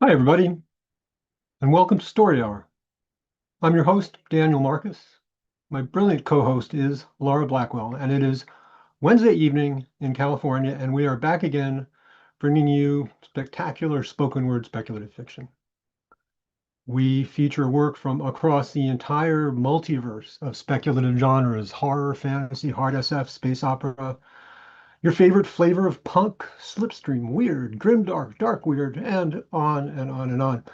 Hi, everybody, and welcome to Story Hour. I'm your host, Daniel Marcus. My brilliant co-host is Laura Blackwell, and it is Wednesday evening in California, and we are back again bringing you spectacular spoken word speculative fiction. We feature work from across the entire multiverse of speculative genres: horror, fantasy, hard SF, space opera, your favorite flavor of punk, slipstream, weird, grimdark, dark weird, and on and on and on.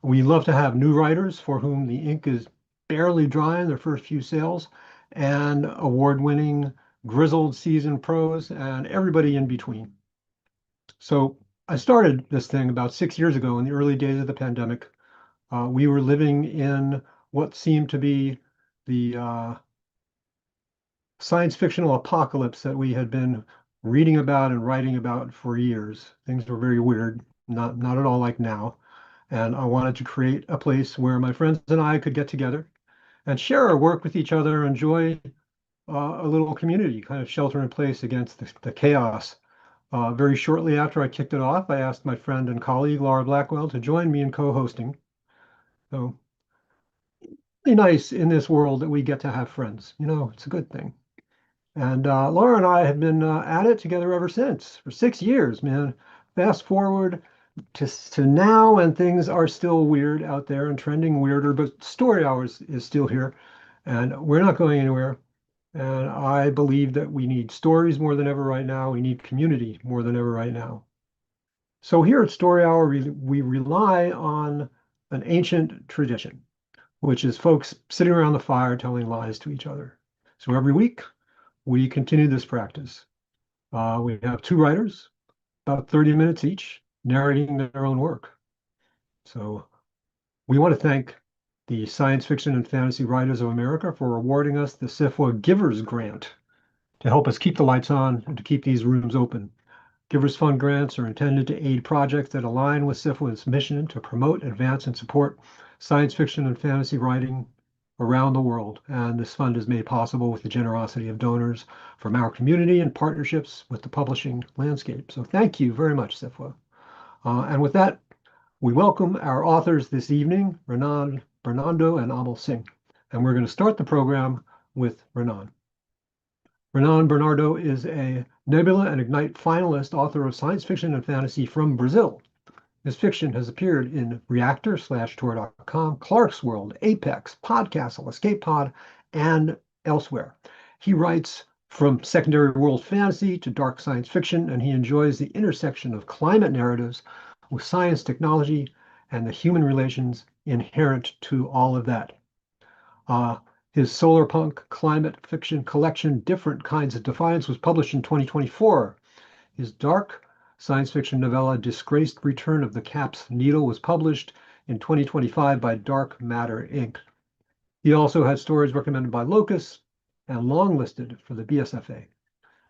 We love to have new writers for whom the ink is barely dry in their first few sales, and award-winning, grizzled seasoned pros, and everybody in between. So I started this thing about 6 years ago in the early days of the pandemic. We were living in what seemed to be the science fictional apocalypse that we had been reading about and writing about for years. Things were very weird, not at all like now. And I wanted to create a place where my friends and I could get together and share our work with each other, enjoy a little community, kind of shelter in place against the chaos. Very shortly after I kicked it off, I asked my friend and colleague Laura Blackwell to join me in co-hosting. So, really nice in this world that we get to have friends. It's a good thing. And Laura and I have been at it together ever since for 6 years, man. Fast forward to now, and things are still weird out there and trending weirder, but Story Hours is still here, and we're not going anywhere. And I believe that we need stories more than ever right now. We need community more than ever right now. So here at Story Hour, we rely on an ancient tradition, which is folks sitting around the fire telling lies to each other. So every week, we continue this practice. We have two writers, about 30 minutes each, narrating their own work. So we want to thank the Science Fiction and Fantasy Writers of America for awarding us the SIFWA Givers Grant to help us keep the lights on and to keep these rooms open. Givers Fund grants are intended to aid projects that align with SIFWA's mission to promote, advance, and support science fiction and fantasy writing around the world. And this fund is made possible with the generosity of donors from our community and partnerships with the publishing landscape. So thank you very much, SIFWA. And with that, we welcome our authors this evening, Renan Bernardo and Amal Singh. And we're going to start the program with Renan. Renan Bernardo is a Nebula and Ignite finalist, author of science fiction and fantasy from Brazil. His fiction has appeared in Reactor/Tor.com, Clark's World, Apex, Podcastle, Escape Pod, and elsewhere. He writes from secondary world fantasy to dark science fiction, and he enjoys the intersection of climate narratives with science, technology, and the human relations inherent to all of that. His solar punk climate fiction collection, Different Kinds of Defiance, was published in 2024. His dark science fiction novella, Disgraced Return of the Cap's Needle, was published in 2025 by Dark Matter, Inc. He also had stories recommended by Locus and longlisted for the BSFA.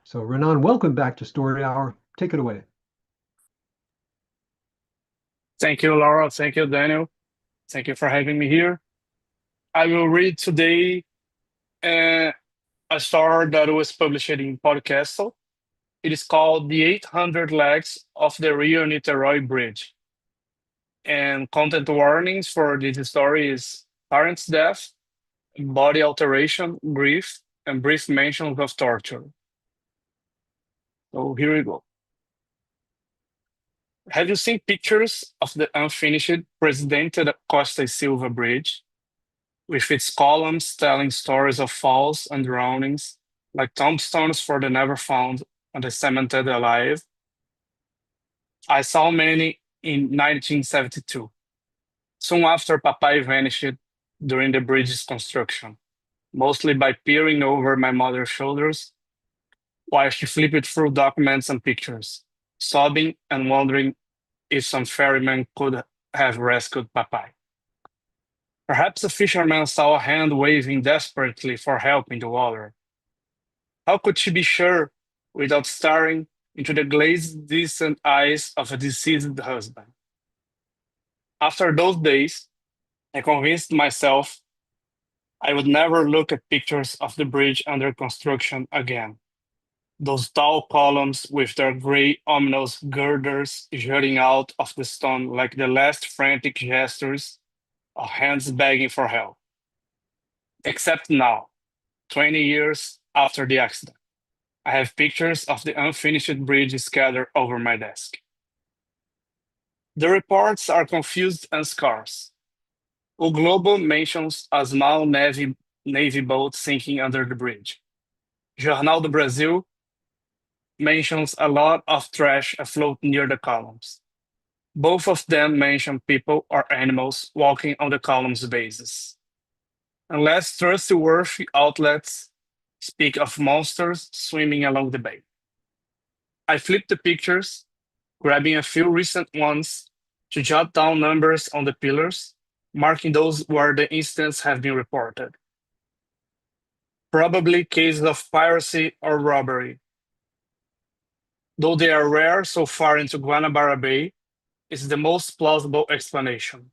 So Renan, welcome back to Story Hour. Take it away. Thank you, Laura. Thank you, Daniel. Thank you for having me here. I will read today a story that was published in Podcastle. It is called The 800 Legs of the Rio-Niterói Bridge. And content warnings for this story is parent's death, body alteration, grief, and brief mentions of torture. So here we go. Have you seen pictures of the unfinished Presidente da Costa e Silva Bridge, with its columns telling stories of falls and drownings, like tombstones for the never found and the cemented alive? I saw many in 1972, soon after Papai vanished during the bridge's construction, mostly by peering over my mother's shoulders while she flipped through documents and pictures, sobbing and wondering if some ferryman could have rescued Papai. Perhaps a fisherman saw a hand waving desperately for help in the water. How could she be sure without staring into the glazed, distant eyes of a deceased husband? After those days, I convinced myself I would never look at pictures of the bridge under construction again. Those tall columns with their gray, ominous girders jutting out of the stone like the last frantic gestures of hands begging for help. Except now, 20 years after the accident, I have pictures of the unfinished bridge scattered over my desk. The reports are confused and scarce. O Globo mentions a small navy boat sinking under the bridge. Jornal do Brasil mentions a lot of trash afloat near the columns. Both of them mention people or animals walking on the column's bases. Unless trustworthy outlets speak of monsters swimming along the bay. I flipped the pictures, grabbing a few recent ones to jot down numbers on the pillars, marking those where the incidents have been reported. Probably cases of piracy or robbery. Though they are rare so far into Guanabara Bay, it's the most plausible explanation.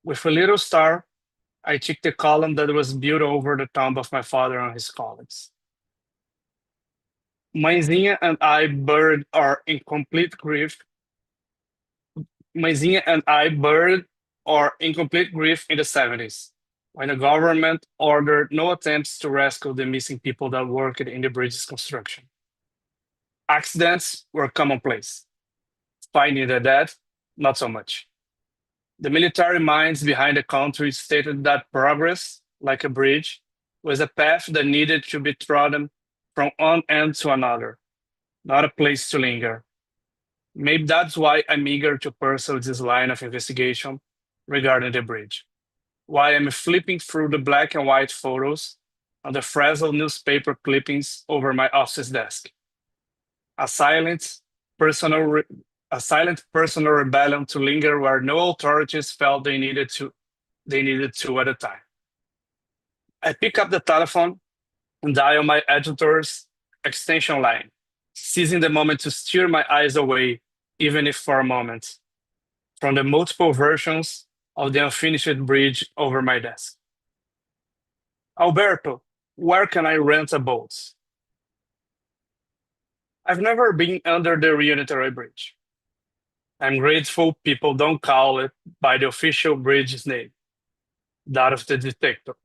With a little star, I checked the column that was built over the tomb of my father and his colleagues. Mãezinha and I buried our incomplete grief. Mãezinha and I buried our incomplete grief in the 70s, when the government ordered no attempts to rescue the missing people that worked in the bridge's construction. Accidents were commonplace. Finding the dead, not so much. The military minds behind the country stated that progress, like a bridge, was a path that needed to be trodden from one end to another, not a place to linger. Maybe that's why I'm eager to pursue this line of investigation regarding the bridge. Why I'm flipping through the black and white photos and the frazzled newspaper clippings over my office desk. A silent, personal a silent personal rebellion to linger where no authorities felt they needed to at the time. I pick up the telephone and dial my editor's extension line, seizing the moment to steer my eyes away, even if for a moment, from the multiple versions of the unfinished bridge over my desk. Alberto, where can I rent a boat? I've never been under the Rio-Niterói bridge. I'm grateful people don't call it by the official bridge's name, that of the dictator.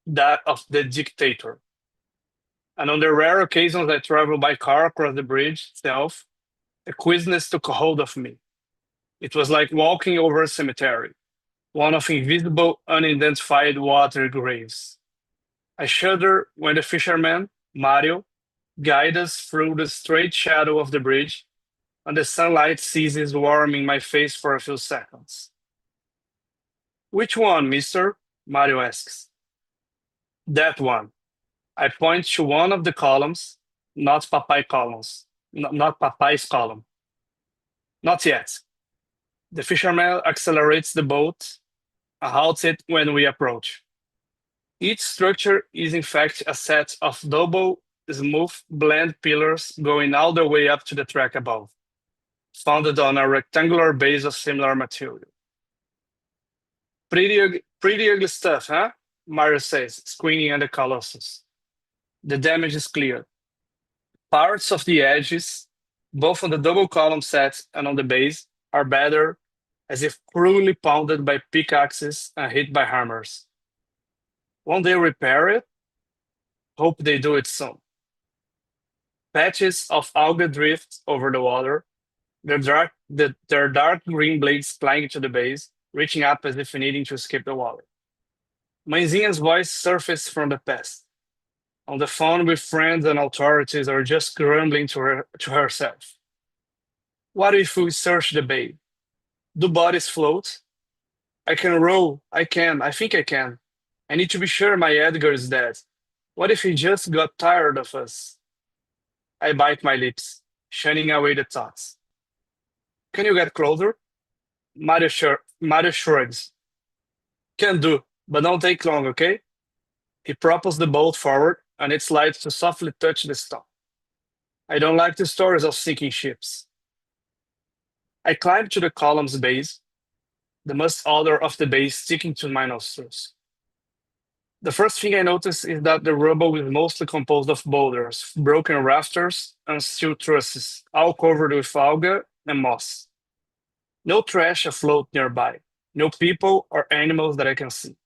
That of the dictator. And on the rare occasions I travel by car across the bridge itself, a queasiness took hold of me. It was like walking over a cemetery, one of invisible, unidentified water graves. I shudder when the fisherman, Mario, guides us through the straight shadow of the bridge, and the sunlight ceases warming my face for a few seconds. Which one, mister? Mario asks. That one. I point to one of the columns, not Papai's column. Not yet. The fisherman accelerates the boat and halts it when we approach. Each structure is in fact a set of double, smooth, blend pillars going all the way up to the track above, founded on a rectangular base of similar material. Pretty ugly stuff, huh? Mario says, squinting at the colossus. The damage is clear. Parts of the edges, both on the double column set and on the base, are battered as if cruelly pounded by pickaxes and hit by hammers. Won't they repair it? Hope they do it soon. Patches of algae drift over the water, their dark green blades plying to the base, reaching up as if needing to escape the water. Mãezinha's voice surfaced from the past, on the phone with friends and authorities, or just grumbling to herself. What if we search the bay? Do bodies float? I can row. I think I can. I need to be sure my Edgar is dead. What if he just got tired of us? I bite my lips, shunning away the thoughts. Can you get closer? Mario shrugs. Can do, but don't take long, okay? He propels the boat forward, and it slides to softly touch the stone. I don't like the stories of sinking ships. I climb to the column's base, the musk odor of the base sticking to my nostrils. The first thing I noticed is that the rubble is mostly composed of boulders, broken rafters, and steel trusses, all covered with algae and moss. No trash afloat nearby. No people or animals that I can see.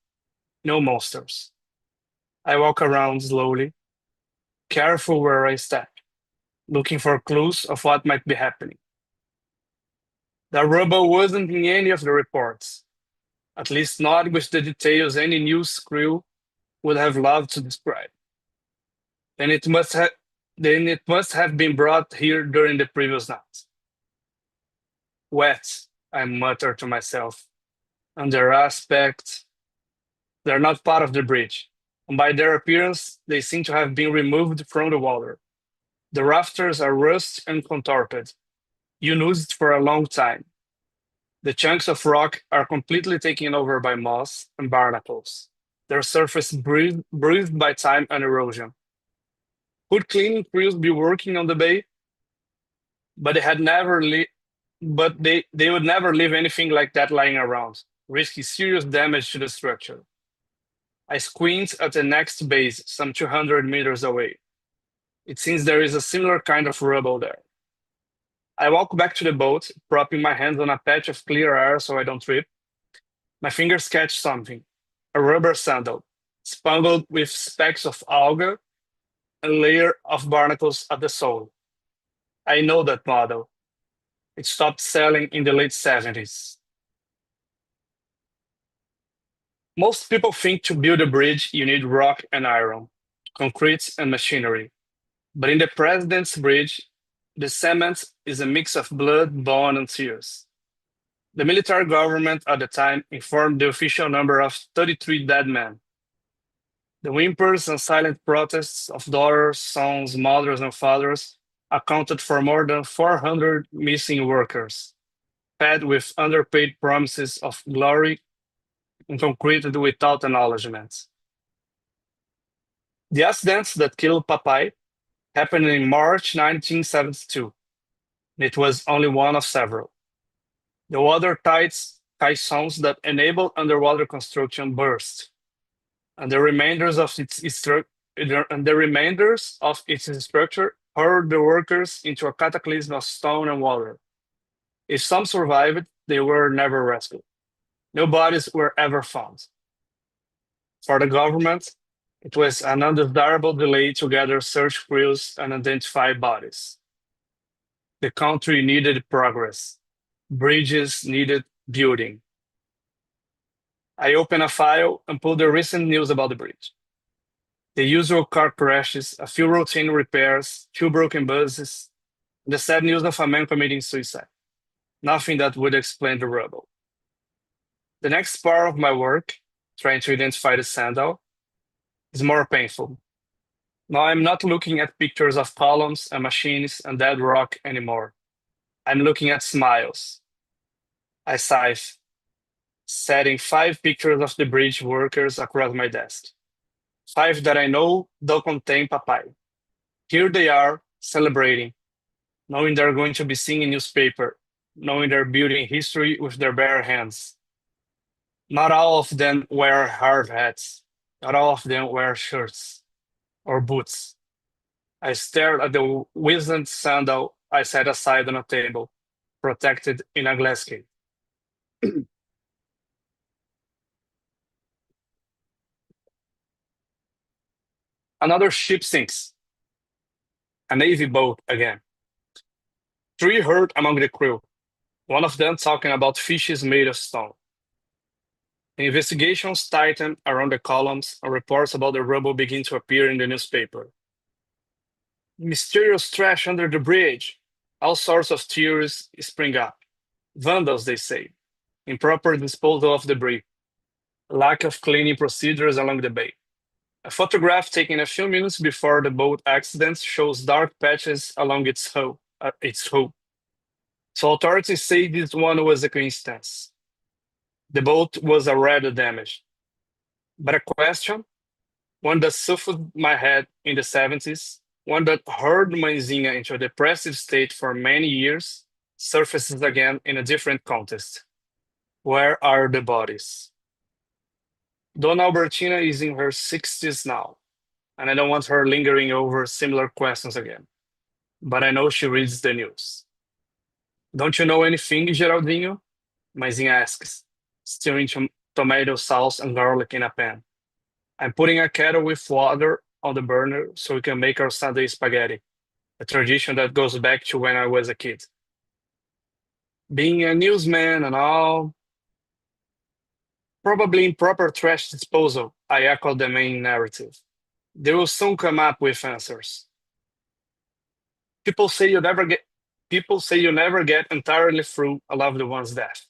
No monsters. I walk around slowly, careful where I step, looking for clues of what might be happening. The rubble wasn't in any of the reports, at least not with the details any news crew would have loved to describe. Then it must have then it must have been brought here during the previous night. Wet, I mutter to myself. And their aspect, they're not part of the bridge. And by their appearance, they seem to have been removed from the water. The rafters are rust and contorted, unused for a long time. The chunks of rock are completely taken over by moss and barnacles, their surface bruised by time and erosion. Would cleaning crews be working on the bay? But they had never they would never leave anything like that lying around, risking serious damage to the structure. I squint at the next base, some 200 meters away. It seems there is a similar kind of rubble there. I walk back to the boat, propping my hands on a patch of clear air so I don't trip. My fingers catch something, a rubber sandal, spangled with specks of algae and layer of barnacles at the sole. I know that model. It stopped selling in the late 70s. Most people think to build a bridge you need rock and iron, concrete and machinery. But in the President's Bridge, the cement is a mix of blood, bone, and tears. The military government at the time informed the official number of 33 dead men. The whimpers and silent protests of daughters, sons, mothers, and fathers accounted for more than 400 missing workers, fed with underpaid promises of glory and concreted without acknowledgement. The accident that killed Papai happened in March 1972, and it was only one of several. The water caissons that enabled underwater construction burst, and the remainders of its structure hurled the workers into a cataclysm of stone and water. If some survived, they were never rescued. No bodies were ever found. For the government, it was an undesirable delay to gather search crews and identify bodies. The country needed progress. Bridges needed building. I open a file and pull the recent news about the bridge. The usual car crashes, a few routine repairs, two broken buses, and the sad news of a man committing suicide. Nothing that would explain the rubble. The next part of my work, trying to identify the sandal, is more painful. Now I'm not looking at pictures of columns and machines and dead rock anymore. I'm looking at smiles. I sigh, setting 5 pictures of the bridge workers across my desk. 5 that I know don't contain Papai. Here they are, celebrating, knowing they're going to be seen in newspaper, knowing they're building history with their bare hands. Not all of them wear hard hats. Not all of them wear shirts or boots. I stared at the wizened sandal I set aside on a table, protected in a glass case. Another ship sinks. A navy boat again. 3 hurt among the crew, one of them talking about fishes made of stone. The investigations tighten around the columns and reports about the rubble begin to appear in the newspaper. Mysterious trash under the bridge. All sorts of theories spring up. Vandals, they say. Improper disposal of debris. Lack of cleaning procedures along the bay. A photograph taken a few minutes before the boat accident shows dark patches along its hull. So authorities say this one was a coincidence. The boat was already damaged. But a question, one that suffered my head in the 70s, one that hurled Manzinha into a depressive state for many years, surfaces again in a different context. Where are the bodies? Dona Albertina is in her 60s now, and I don't want her lingering over similar questions again. But I know she reads the news. Don't you know anything, Geraldinho? Maisinha asks, stirring tomato sauce and garlic in a pan. I'm putting a kettle with water on the burner so we can make our Sunday spaghetti, a tradition that goes back to when I was a kid. Being a newsman and all, probably improper trash disposal, I echo the main narrative. They will soon come up with answers. People say you never get People say you never get entirely through a loved one's death.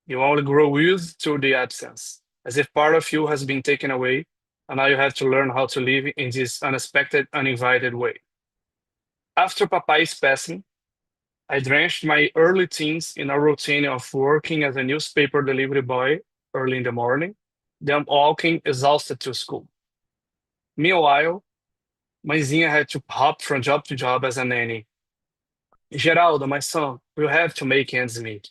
You only grow used to the absence, as if part of you has been taken away, and now you have to learn how to live in this unexpected, uninvited way. After Papai's passing, I drenched my early teens in a routine of working as a newspaper delivery boy early in the morning, then walking exhausted to school. Meanwhile, Maisinha had to hop from job to job as a nanny. Geraldo, my son, will have to make ends meet.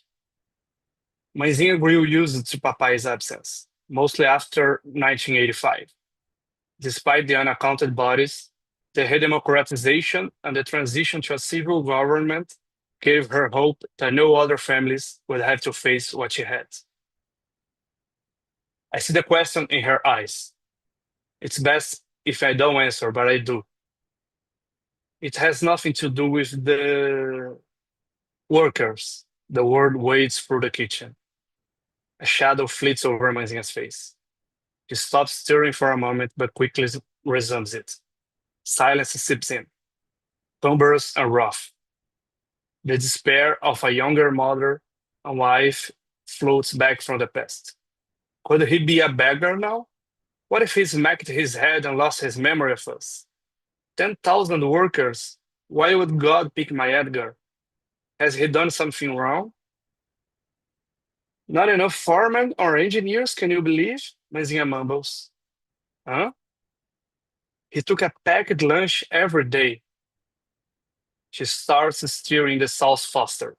Maisinha grew used to Papai's absence, mostly after 1985. Despite the unaccounted bodies, the redemocratization and the transition to a civil government gave her hope that no other families would have to face what she had. I see the question in her eyes. It's best if I don't answer, but I do. It has nothing to do with the workers. The word wades through the kitchen. A shadow flits over Manzinha's face. He stops stirring for a moment, but quickly resumes it. Silence seeps in, cumbrous and rough. The despair of a younger mother and wife floats back from the past. Could he be a beggar now? What if he smacked his head and lost his memory of us? 10,000 workers. Why would God pick my Edgar? Has he done something wrong? Not enough foremen or engineers, can you believe? Manzinha mumbles. Huh? He took a packed lunch every day. She starts stirring the sauce faster.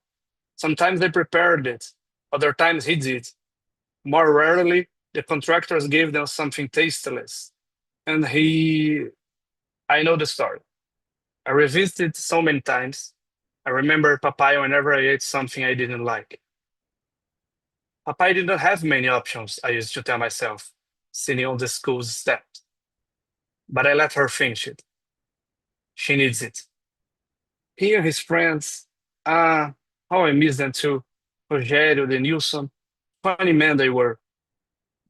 Sometimes they prepared it, other times he did. More rarely, the contractors gave them something tasteless. And I know the story. I revisited so many times. I remember papaya whenever I ate something I didn't like. Papaya didn't have many options, I used to tell myself, sitting on the school's steps. But I let her finish it. She needs it. He and his friends, ah, how I miss them too. Rogério, the Nilsson, funny men they were.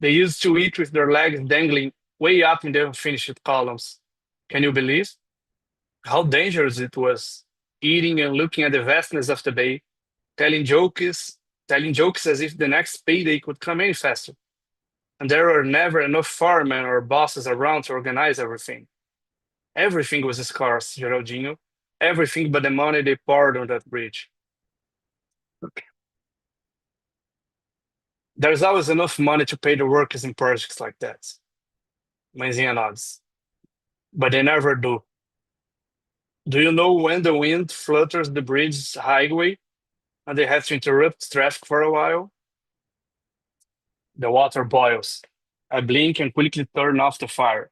They used to eat with their legs dangling way up in the unfinished columns. Can you believe how dangerous it was? Eating and looking at the vastness of the bay, telling jokes, telling jokes as if the next payday could come any faster. And there were never enough firemen or bosses around to organize everything. Everything was scarce, Geraldinho. Everything but the money they poured on that bridge. There's always enough money to pay the workers in projects like that. Maisinha nods. But they never do. Do you know when the wind flutters the bridge's highway and they have to interrupt traffic for a while? The water boils. I blink and quickly turn off the fire,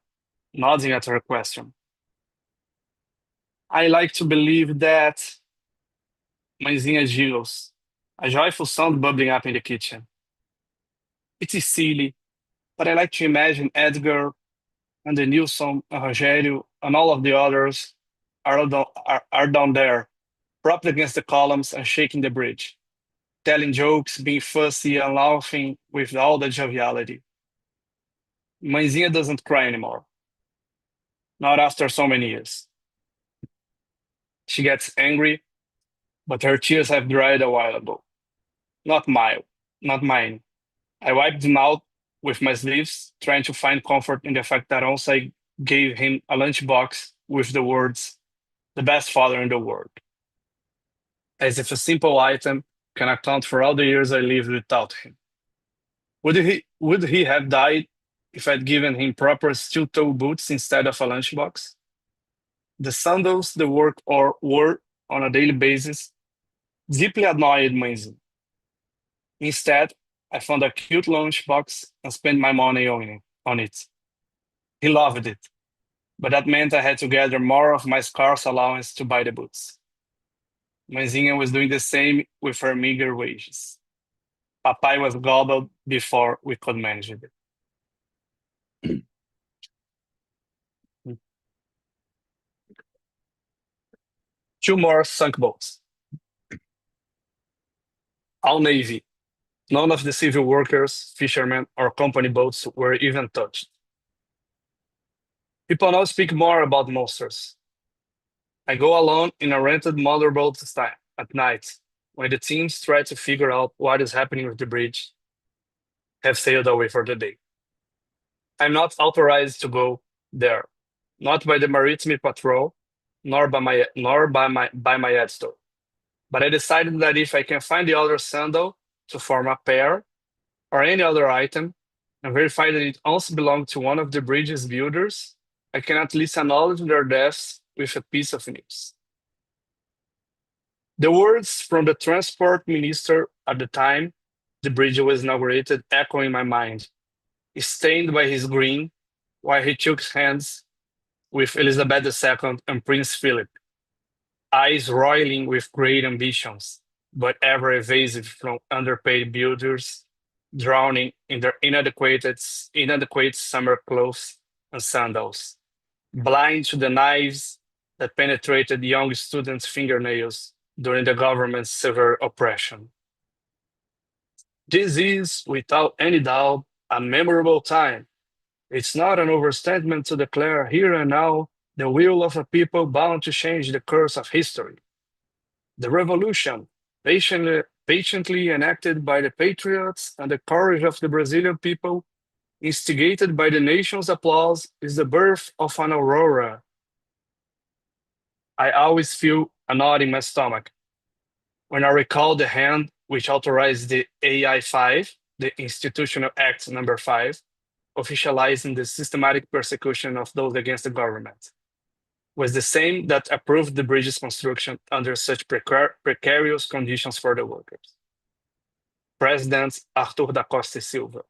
nodding at her question. I like to believe that Maisinha jiggles, a joyful sound bubbling up in the kitchen. It is silly, but I like to imagine Edgar and the Nilsson and Rogério and all of the others are down there, propped against the columns and shaking the bridge, telling jokes, being fussy and laughing with all the joviality. Maisinha doesn't cry anymore, not after so many years. She gets angry, but her tears have dried a while ago. Not mine, not mine. I wiped them out with my sleeves, trying to find comfort in the fact that once I gave him a lunchbox with the words, the best father in the world, as if a simple item can account for all the years I lived without him. Would he have died if I'd given him proper steel-toe boots instead of a lunchbox? The sandals the work or wore on a daily basis deeply annoyed Mainz. Instead, I found a cute lunchbox and spent my money on it. He loved it, but that meant I had to gather more of my scarce allowance to buy the boots. Mãezinha was doing the same with her meager wages. Papai was gobbled before we could manage it. Two more sunk boats. All Navy. None of the civil workers, fishermen, or company boats were even touched. People now speak more about monsters. I go alone in a rented motorboat at night when the teams try to figure out what is happening with the bridge, have sailed away for the day. I'm not authorized to go there, not by the Maritime Patrol, nor by my editor. But I decided that if I can find the other sandal to form a pair, or any other item, and verify that it also belonged to one of the bridge's builders, I can at least acknowledge their deaths with a piece of news. The words from the transport minister at the time the bridge was inaugurated echo in my mind, stained by his grin while he shook hands with Elizabeth II and Prince Philip, eyes roiling with great ambitions, but ever evasive from underpaid builders, drowning in their inadequate summer clothes and sandals, blind to the knives that penetrated young students' fingernails during the government's severe oppression. This is, without any doubt, a memorable time. It's not an overstatement to declare here and now the will of a people bound to change the course of history. The revolution, patiently enacted by the patriots and the courage of the Brazilian people, instigated by the nation's applause, is the birth of an aurora. I always feel a knot in my stomach when I recall the hand which authorized the AI-5, the Institutional Act Number 5, officializing the systematic persecution of those against the government, was the same that approved the bridge's construction under such precarious conditions for the workers. President Arthur da Costa e Silva.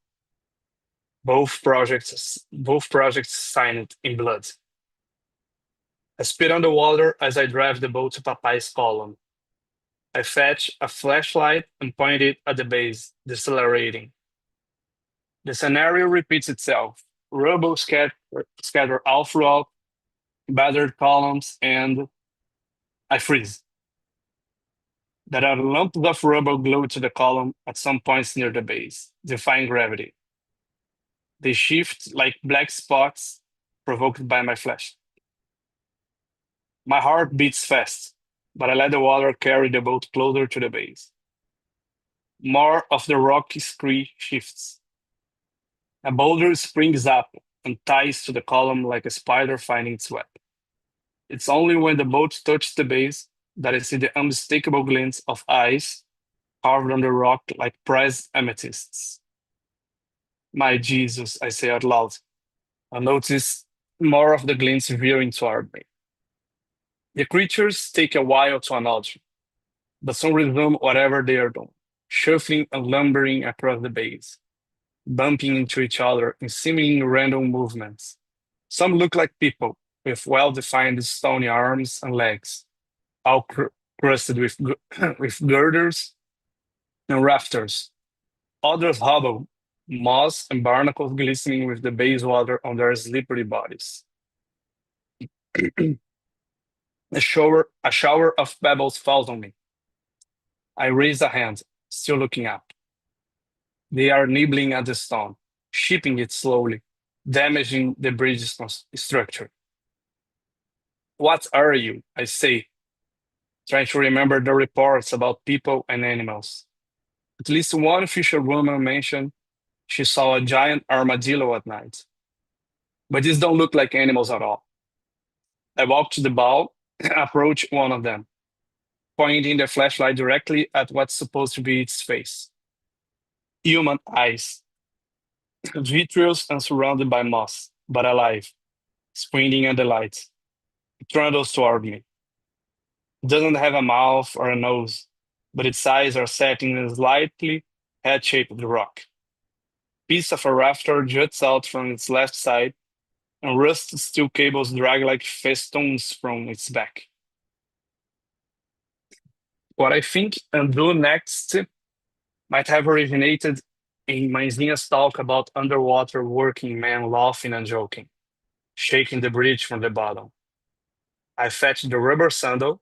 Both projects signed in blood. I spit on the water as I drive the boat to Papai's column. I fetch a flashlight and point it at the base, decelerating. The scenario repeats itself. Rubble scattered all throughout, battered columns, and I freeze. There are lumps of rubble glued to the column at some points near the base, defying gravity. They shift like black spots provoked by my flash. My heart beats fast, but I let the water carry the boat closer to the base. More of the rocky scree shifts. A boulder springs up and ties to the column like a spider finding its web. It's only when the boat touches the base that I see the unmistakable glints of eyes carved on the rock like pressed amethysts. My Jesus, I say out loud. I notice more of the glints veering toward me. The creatures take a while to acknowledge, but soon resume whatever they are doing, shuffling and lumbering across the base, bumping into each other in seemingly random movements. Some look like people with well-defined stony arms and legs, all crusted with, with girders and rafters. Others hobble, moss and barnacles glistening with the base water on their slippery bodies. A shower of pebbles falls on me. I raise a hand, still looking up. They are nibbling at the stone, shipping it slowly, damaging the bridge's structure. What are you? I say, trying to remember the reports about people and animals. At least one fisherwoman mentioned she saw a giant armadillo at night. But these don't look like animals at all. I walk to the bow and approach one of them, pointing the flashlight directly at what's supposed to be its face. Human eyes, vitreous and surrounded by moss, but alive, squinting at the light. It trundles toward me. It doesn't have a mouth or a nose, but its eyes are set in a slightly head-shaped rock. Piece of a rafter juts out from its left side, and rust steel cables drag like festoons from its back. What I think and do next might have originated in Maisinha's talk about underwater working men laughing and joking, shaking the bridge from the bottom. I fetched the rubber sandal,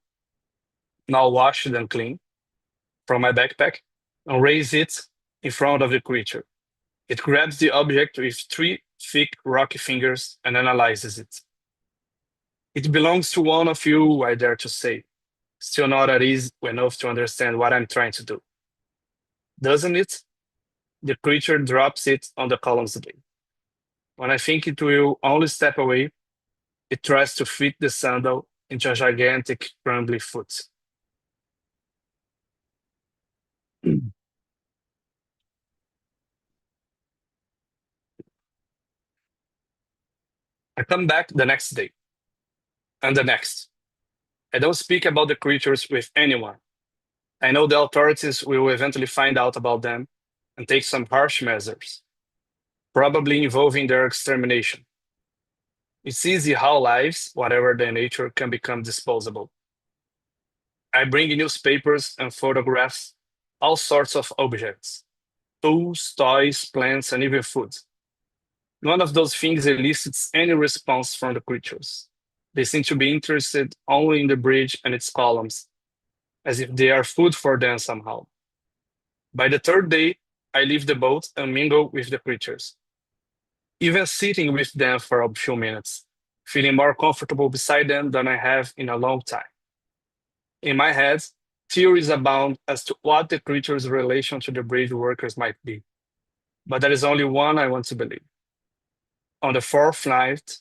now washed and clean, from my backpack and raised it in front of the creature. It grabs the object with three thick, rocky fingers and analyzes it. It belongs to one of you, I dare to say, still not at ease enough to understand what I'm trying to do. Doesn't it? The creature drops it on the columns again. When I think it will only step away, it tries to fit the sandal into a gigantic, crumbly foot. I come back the next day, and the next. I don't speak about the creatures with anyone. I know the authorities will eventually find out about them and take some harsh measures, probably involving their extermination. It's easy how lives, whatever their nature, can become disposable. I bring newspapers and photographs, all sorts of objects, tools, toys, plants, and even food. None of those things elicits any response from the creatures. They seem to be interested only in the bridge and its columns, as if they are food for them somehow. By the third day, I leave the boat and mingle with the creatures, even sitting with them for a few minutes, feeling more comfortable beside them than I have in a long time. In my head, theories abound as to what the creature's relation to the bridge workers might be, but there is only one I want to believe. On the fourth night,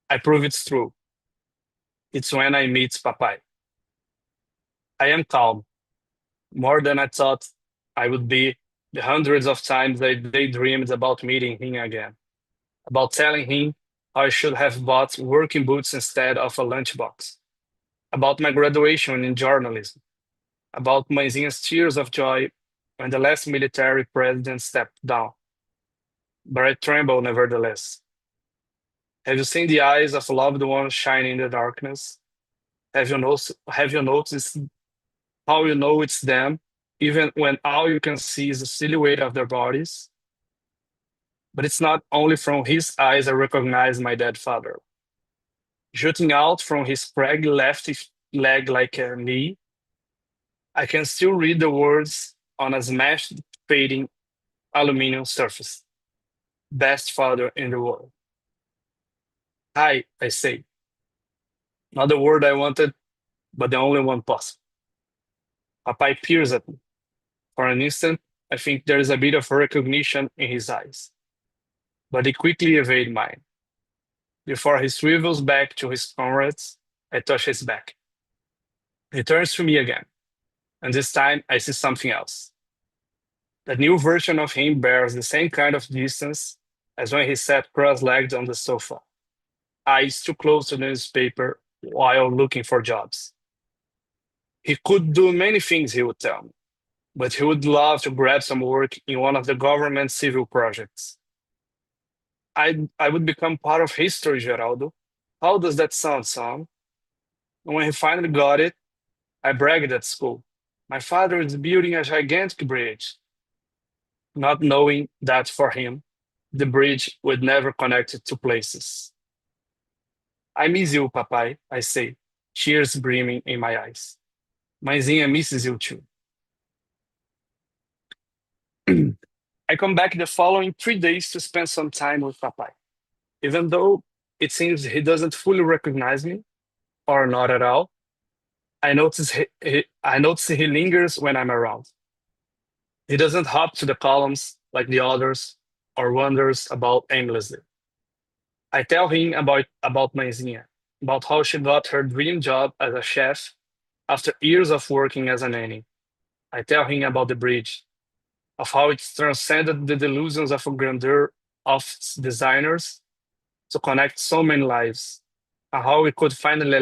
I prove it's true. It's when I meet Papai. I am calm, more than I thought I would be the hundreds of times I daydreamed about meeting him again, about telling him I should have bought working boots instead of a lunchbox, about my graduation in journalism, about Maisinha's tears of joy when the last military president stepped down. But I tremble nevertheless. Have you seen the eyes of loved ones shining in the darkness? Have you noticed how you know it's them, even when all you can see is the silhouette of their bodies? But it's not only from his eyes I recognize my dead father. Jutting out from his scraggy left leg like a knee, I can still read the words on a smashed, fading aluminum surface. Best father in the world. Hi, I say. Not the word I wanted, but the only one possible. Papai peers at me. For an instant, I think there is a bit of recognition in his eyes, but he quickly evades mine. Before he swivels back to his comrades, I touch his back. He turns to me again, and this time I see something else. The new version of him bears the same kind of distance as when he sat cross-legged on the sofa, eyes too close to the newspaper while looking for jobs. He could do many things, he would tell me, but he would love to grab some work in one of the government civil projects. I would become part of history, Geraldo. How does that sound, son? And when he finally got it, I bragged at school. My father is building a gigantic bridge, not knowing that for him, the bridge would never connect to places. I miss you, Papai, I say, tears brimming in my eyes. Maisinha misses you too. I come back the following 3 days to spend some time with Papai. Even though it seems he doesn't fully recognize me, or not at all, I notice he lingers when I'm around. He doesn't hop to the columns like the others or wanders about aimlessly. I tell him about Maisinha, about how she got her dream job as a chef after years of working as a nanny. I tell him about the bridge, of how it's transcended the delusions of grandeur of its designers to connect so many lives, and how we could finally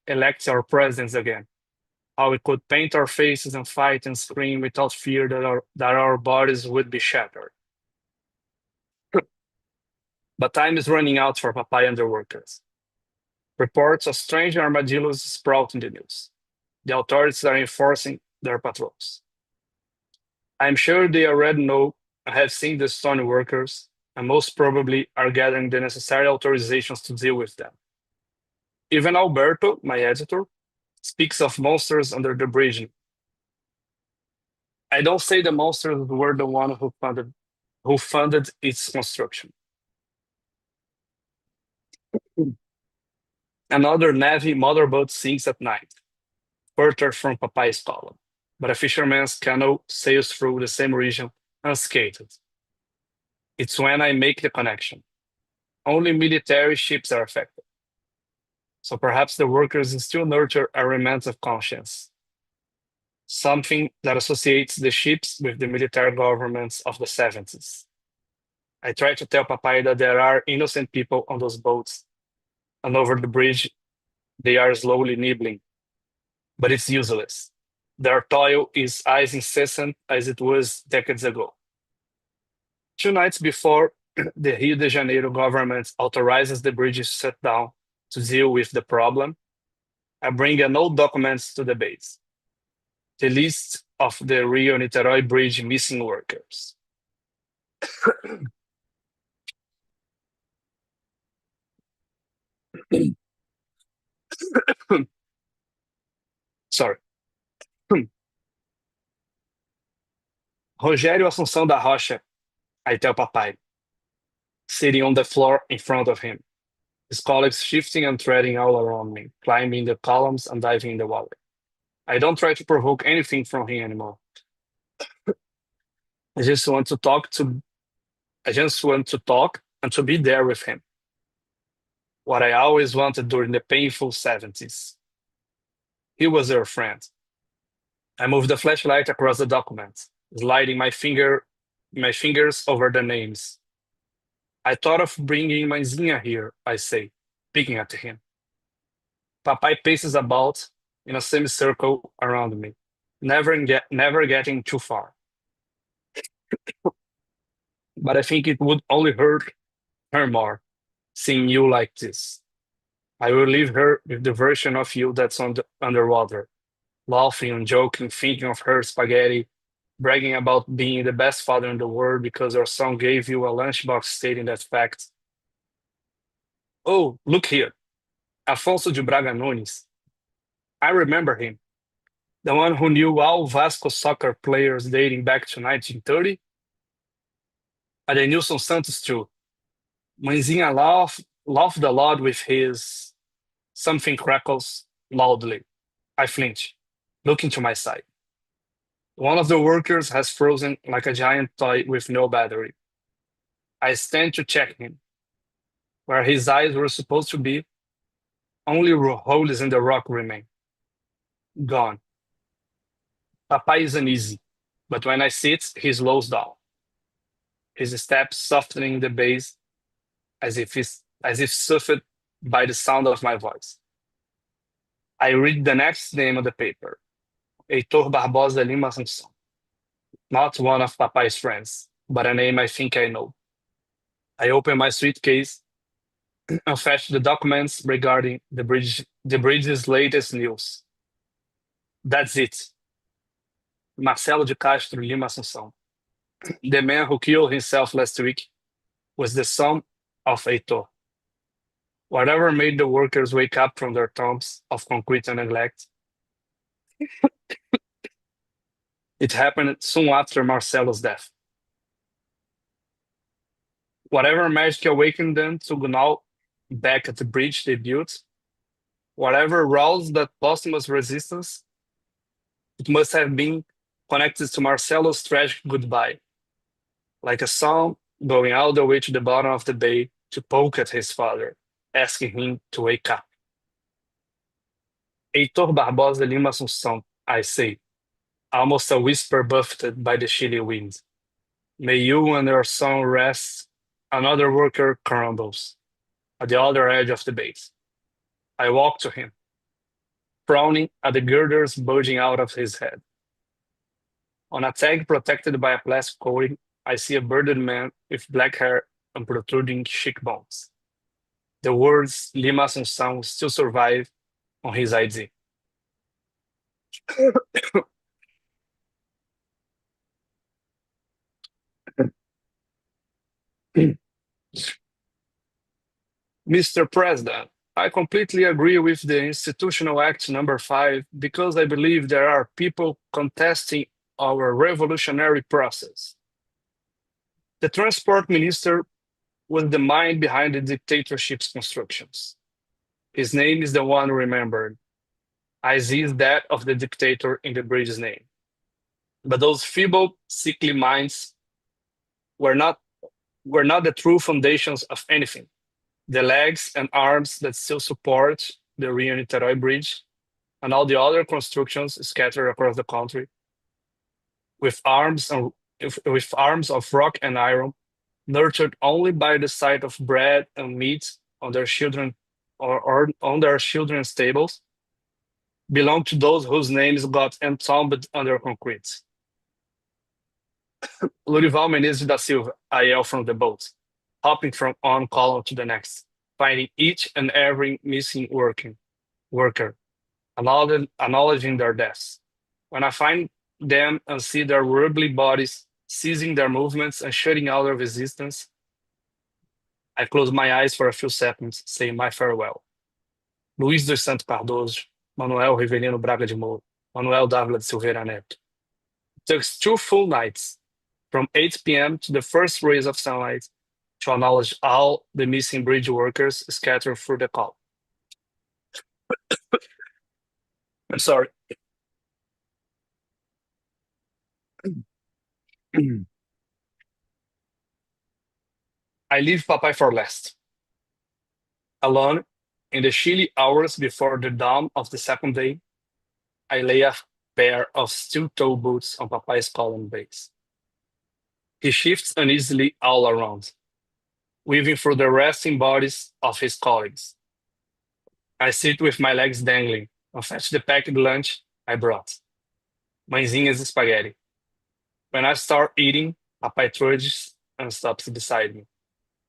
elect our presidents again. how we could paint our faces and fight and scream without fear that our bodies would be shattered. But time is running out for papaya underworkers. Reports of strange armadillos sprout in the news. The authorities are enforcing their patrols. I'm sure they already know and have seen the stone workers, and most probably are gathering the necessary authorizations to deal with them. Even Alberto, my editor, speaks of monsters under the bridge. I don't say the monsters were the one who funded its construction. Another Navy motorboat sinks at night, further from Papai's column, but a fisherman's canoe sails through the same region unscathed. It's when I make the connection. Only military ships are affected. So perhaps the workers still nurture a remnant of conscience, something that associates the ships with the military governments of the 70s. I try to tell Papai that there are innocent people on those boats, and over the bridge they are slowly nibbling. But it's useless. Their toil is as incessant as it was decades ago. 2 nights before the Rio de Janeiro government authorizes the bridges to shut down to deal with the problem, I bring an old documents to the base. The list of the Rio-Niterói bridge missing workers. Sorry. Rogério Assunção da Rocha, I tell Papai, sitting on the floor in front of him, his colleagues shifting and treading all around me, climbing the columns and diving in the water. I don't try to provoke anything from him anymore. I just want to talk and to be there with him. What I always wanted during the painful 70s. He was their friend. I moved the flashlight across the document, sliding my fingers over the names. I thought of bringing Mãezinha here, I say, peeking at him. Papai paces about in a semicircle around me, never getting too far. But I think it would only hurt her more, seeing you like this. I will leave her with the version of you that's underwater, laughing and joking, thinking of her spaghetti, bragging about being the best father in the world because your son gave you a lunchbox stating that fact. Oh, look here, Afonso de Braga Nunes. I remember him, the one who knew all Vasco soccer players dating back to 1930. Adenilson Santos too. Mãezinha laughed a lot with his something crackles loudly. I flinch, looking to my side. One of the workers has frozen like a giant toy with no battery. I stand to check him. Where his eyes were supposed to be, only holes in the rock remain. Gone. Papai is uneasy, but when I sit, he slows down. His steps softening the bass as if soothed by the sound of my voice. I read the next name on the paper. Heitor Barbosa Lima Assunção. Not one of Papai's friends, but a name I think I know. I open my suitcase and fetch the documents regarding the bridge's latest news. That's it. Marcelo de Castro Lima Assunção. The man who killed himself last week was the son of Heitor. Whatever made the workers wake up from their tombs of concrete and neglect, it happened soon after Marcelo's death. Whatever magic awakened them to gnaw back at the bridge they built, whatever roused that posthumous resistance, it must have been connected to Marcelo's tragic goodbye, like a song going all the way to the bottom of the bay to poke at his father, asking him to wake up. Heitor Barbosa Lima Assunção, I say, almost a whisper buffeted by the chilly wind. May you and your son rest. Another worker crumbles at the other edge of the base. I walk to him. frowning at the girders bulging out of his head. On a tag protected by a plastic coating, I see a bearded man with black hair and protruding cheekbones. The words Lima Assunção still survive on his ID. Mr. President, I completely agree with the Institutional Act number 5 because I believe there are people contesting our revolutionary process. The transport minister was the mind behind the dictatorship's constructions. His name is the one remembered, as is that of the dictator in the bridge's name. But those feeble, sickly minds were not, were not the true foundations of anything. The legs and arms that still support the Rio-Niterói bridge and all the other constructions scattered across the country, with with arms of rock and iron, nurtured only by the sight of bread and meat on their children or on their children's tables, belong to those whose names got entombed under concrete. Lurival Menezes da Silva, I yell from the boat, hopping from one column to the next, finding each and every missing worker, acknowledging their deaths. When I find them and see their rubbly bodies seizing their movements and shutting out their resistance, I close my eyes for a few seconds, saying my farewell. Luiz dos Santos Cardoso, Manuel Rivelino Braga de Moura, Manuel Dávila de Silveira Neto. It took 2 full nights, from 8 p.m. to the first rays of sunlight, to acknowledge all the missing bridge workers scattered through the call. I'm sorry. I leave Papai for last. Alone, in the chilly hours before the dawn of the second day, I lay a pair of steel toe boots on Papai's column base. He shifts uneasily all around, weaving through the resting bodies of his colleagues. I sit with my legs dangling and fetch the packed lunch I brought, mãezinha's spaghetti. When I start eating, Papai trudges and stops beside me.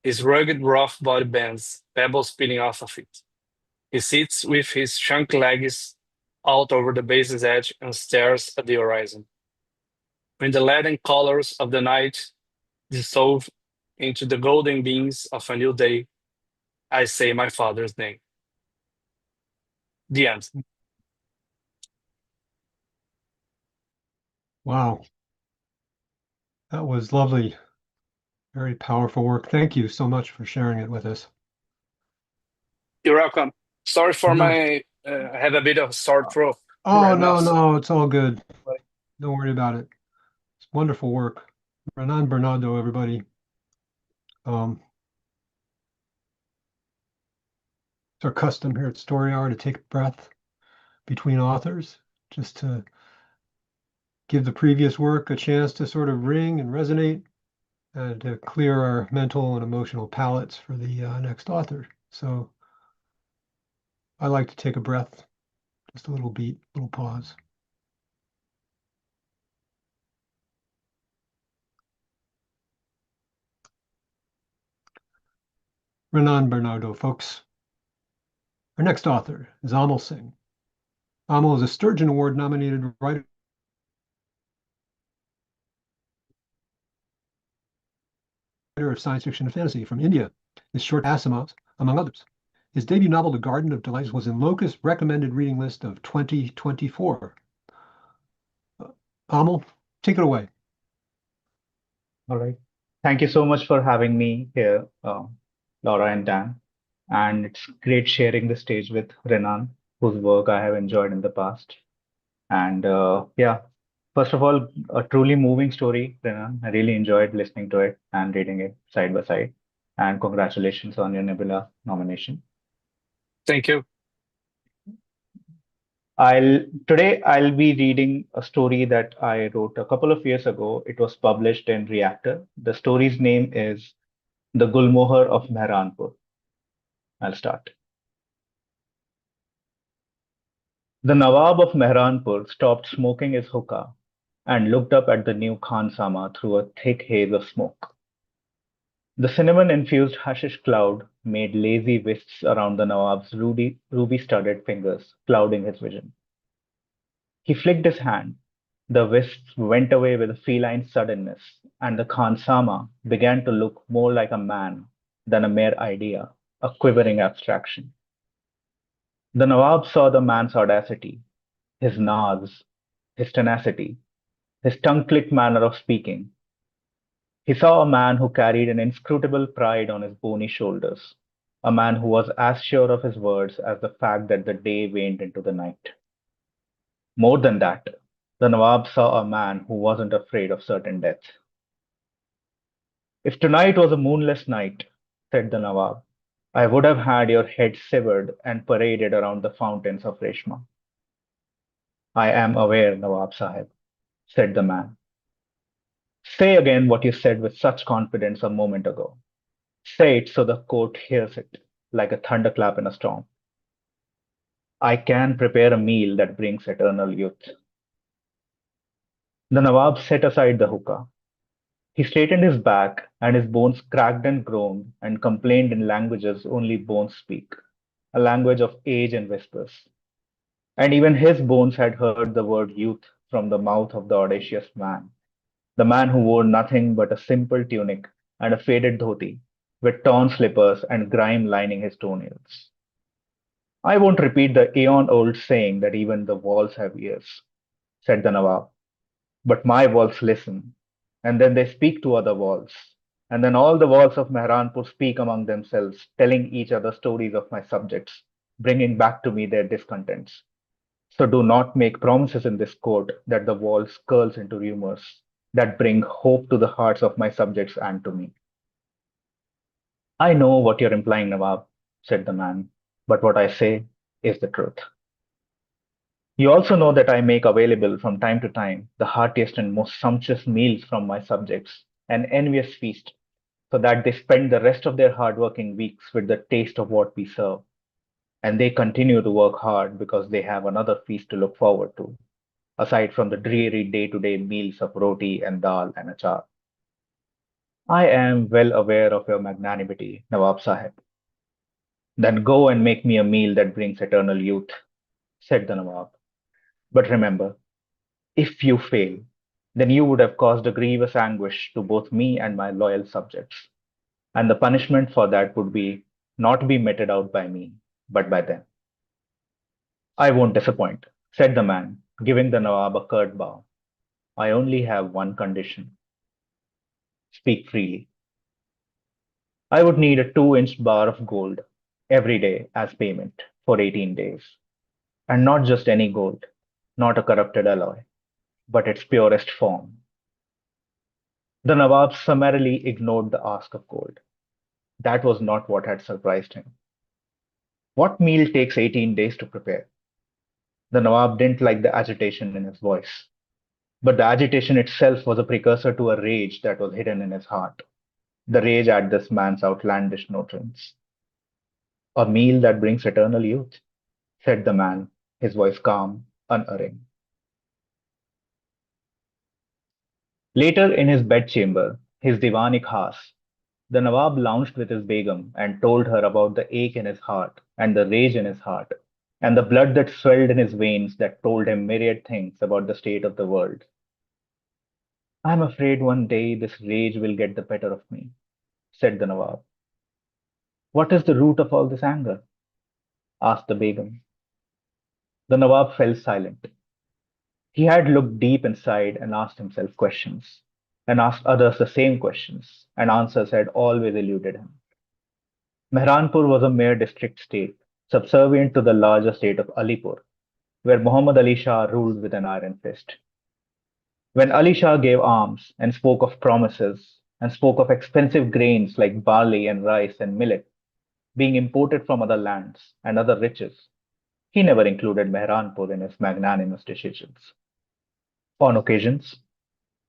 His rugged, rough body bends, pebbles peeling off of it. He sits with his shrunk legs out over the base's edge and stares at the horizon. When the leaden colors of the night dissolve into the golden beams of a new day, I say my father's name. The end. Wow, that was lovely. Very powerful work. Thank you so much for sharing it with us. You're welcome. Sorry for No. I have a bit of sore throat Oh, right now. no, no, it's all good. Don't worry about it. It's wonderful work. Renan Bernardo, everybody. It's our custom here at Story Hour to take a breath between authors, just to give the previous work a chance to sort of ring and resonate and to clear our mental and emotional palettes for the next author. So I like to take a breath, just a little beat, little pause. Renan Bernardo, folks. Our next author is Amal Singh. Amal is a Sturgeon Award nominated writer of science fiction and fantasy from India. His short Asimovs, among others. His debut novel, The Garden of Delights, was in Locus recommended reading list of 2024. Amal, take it away. All right. Thank you so much for having me here, Laura and Dan. And it's great sharing the stage with Renan, whose work I have enjoyed in the past. And yeah, first of all, a truly moving story, Renan. I really enjoyed listening to it and reading it side by side. And congratulations on your Nebula nomination. Thank you. Today I'll be reading a story that I wrote a couple of years ago. It was published in Reactor. The story's name is The Gulmohar of Mehranpur. I'll start. The Nawab of Mehranpur stopped smoking his hookah and looked up at the new Khan Sama through a thick haze of smoke. The cinnamon-infused hashish cloud made lazy wisps around the Nawab's ruby-studded fingers, clouding his vision. He flicked his hand. The wisps went away with a feline suddenness, and the Khan Sama began to look more like a man than a mere idea, a quivering abstraction. The Nawab saw the man's audacity, his naz, his tenacity, his tongue-click manner of speaking. He saw a man who carried an inscrutable pride on his bony shoulders, a man who was as sure of his words as the fact that the day waned into the night. More than that, the Nawab saw a man who wasn't afraid of certain death. If tonight was a moonless night, said the Nawab, I would have had your head severed and paraded around the fountains of Reshma. I am aware, Nawab Sahib, said the man. Say again what you said with such confidence a moment ago. Say it so the court hears it, like a thunderclap in a storm. I can prepare a meal that brings eternal youth. The Nawab set aside the hookah. He straightened his back, and his bones cracked and groaned and complained in languages only bones speak, a language of age and whispers. And even his bones had heard the word youth from the mouth of the audacious man, the man who wore nothing but a simple tunic and a faded dhoti, with torn slippers and grime lining his toenails. I won't repeat the aeon-old saying that even the walls have ears, said the Nawab. But my walls listen, and then they speak to other walls. And then all the walls of Mehranpur speak among themselves, telling each other stories of my subjects, bringing back to me their discontents. So do not make promises in this court that the walls curls into rumors that bring hope to the hearts of my subjects and to me. I know what you're implying, Nawab, said the man, but what I say is the truth. You also know that I make available from time to time the heartiest and most sumptuous meals from my subjects, an envious feast, so that they spend the rest of their hard-working weeks with the taste of what we serve. And they continue to work hard because they have another feast to look forward to, aside from the dreary day-to-day meals of roti and dal and achar. I am well aware of your magnanimity, Nawab Sahib. Then go and make me a meal that brings eternal youth, said the Nawab. But remember, if you fail, then you would have caused a grievous anguish to both me and my loyal subjects, and the punishment for that would be not be meted out by me, but by them. I won't disappoint, said the man, giving the Nawab a curt bow. I only have one condition. Speak freely. I would need a 2-inch bar of gold every day as payment for 18 days. And not just any gold, not a corrupted alloy, but its purest form. The Nawab summarily ignored the ask of gold. That was not what had surprised him. What meal takes 18 days to prepare? The Nawab didn't like the agitation in his voice, but the agitation itself was a precursor to a rage that was hidden in his heart. The rage at this man's outlandish notions. A meal that brings eternal youth, said the man, his voice calm, unerring. Later in his bedchamber, his divan khas, the Nawab lounged with his Begum and told her about the ache in his heart and the rage in his heart, and the blood that swelled in his veins that told him myriad things about the state of the world. I'm afraid one day this rage will get the better of me, said the Nawab. What is the root of all this anger? Asked the Begum. The Nawab fell silent. He had looked deep inside and asked himself questions, and asked others the same questions, and answers had always eluded him. Mehranpur was a mere district state, subservient to the larger state of Alipur, where Muhammad Ali Shah ruled with an iron fist. When Ali Shah gave alms and spoke of promises and spoke of expensive grains like barley and rice and millet being imported from other lands and other riches, he never included Mehranpur in his magnanimous decisions. On occasions,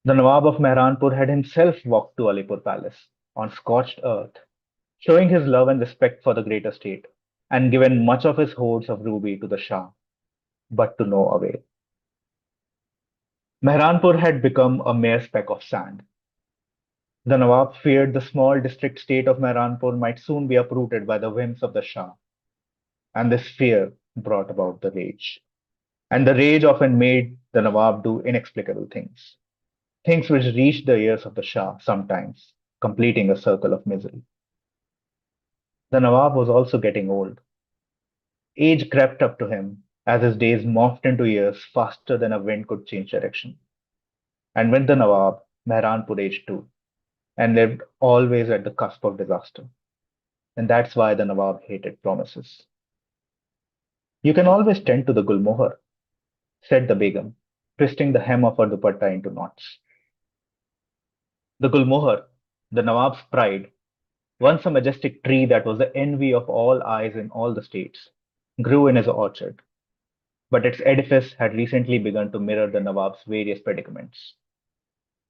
the Nawab of Mehranpur had himself walked to Alipur Palace on scorched earth, showing his love and respect for the greater state, and given much of his hoards of ruby to the Shah. but to no avail. Mehranpur had become a mere speck of sand. The Nawab feared the small district state of Mehranpur might soon be uprooted by the whims of the Shah, and this fear brought about the rage. And the rage often made the Nawab do inexplicable things, things which reached the ears of the Shah sometimes, completing a circle of misery. The Nawab was also getting old. Age crept up to him as his days morphed into years faster than a wind could change direction. And with the Nawab, Mehranpur aged too, and lived always at the cusp of disaster. And that's why the Nawab hated promises. You can always tend to the Gulmohar, said the Begum, twisting the hem of her dupatta into knots. The Gulmohar, the Nawab's pride, once a majestic tree that was the envy of all eyes in all the states, grew in his orchard, but its edifice had recently begun to mirror the Nawab's various predicaments.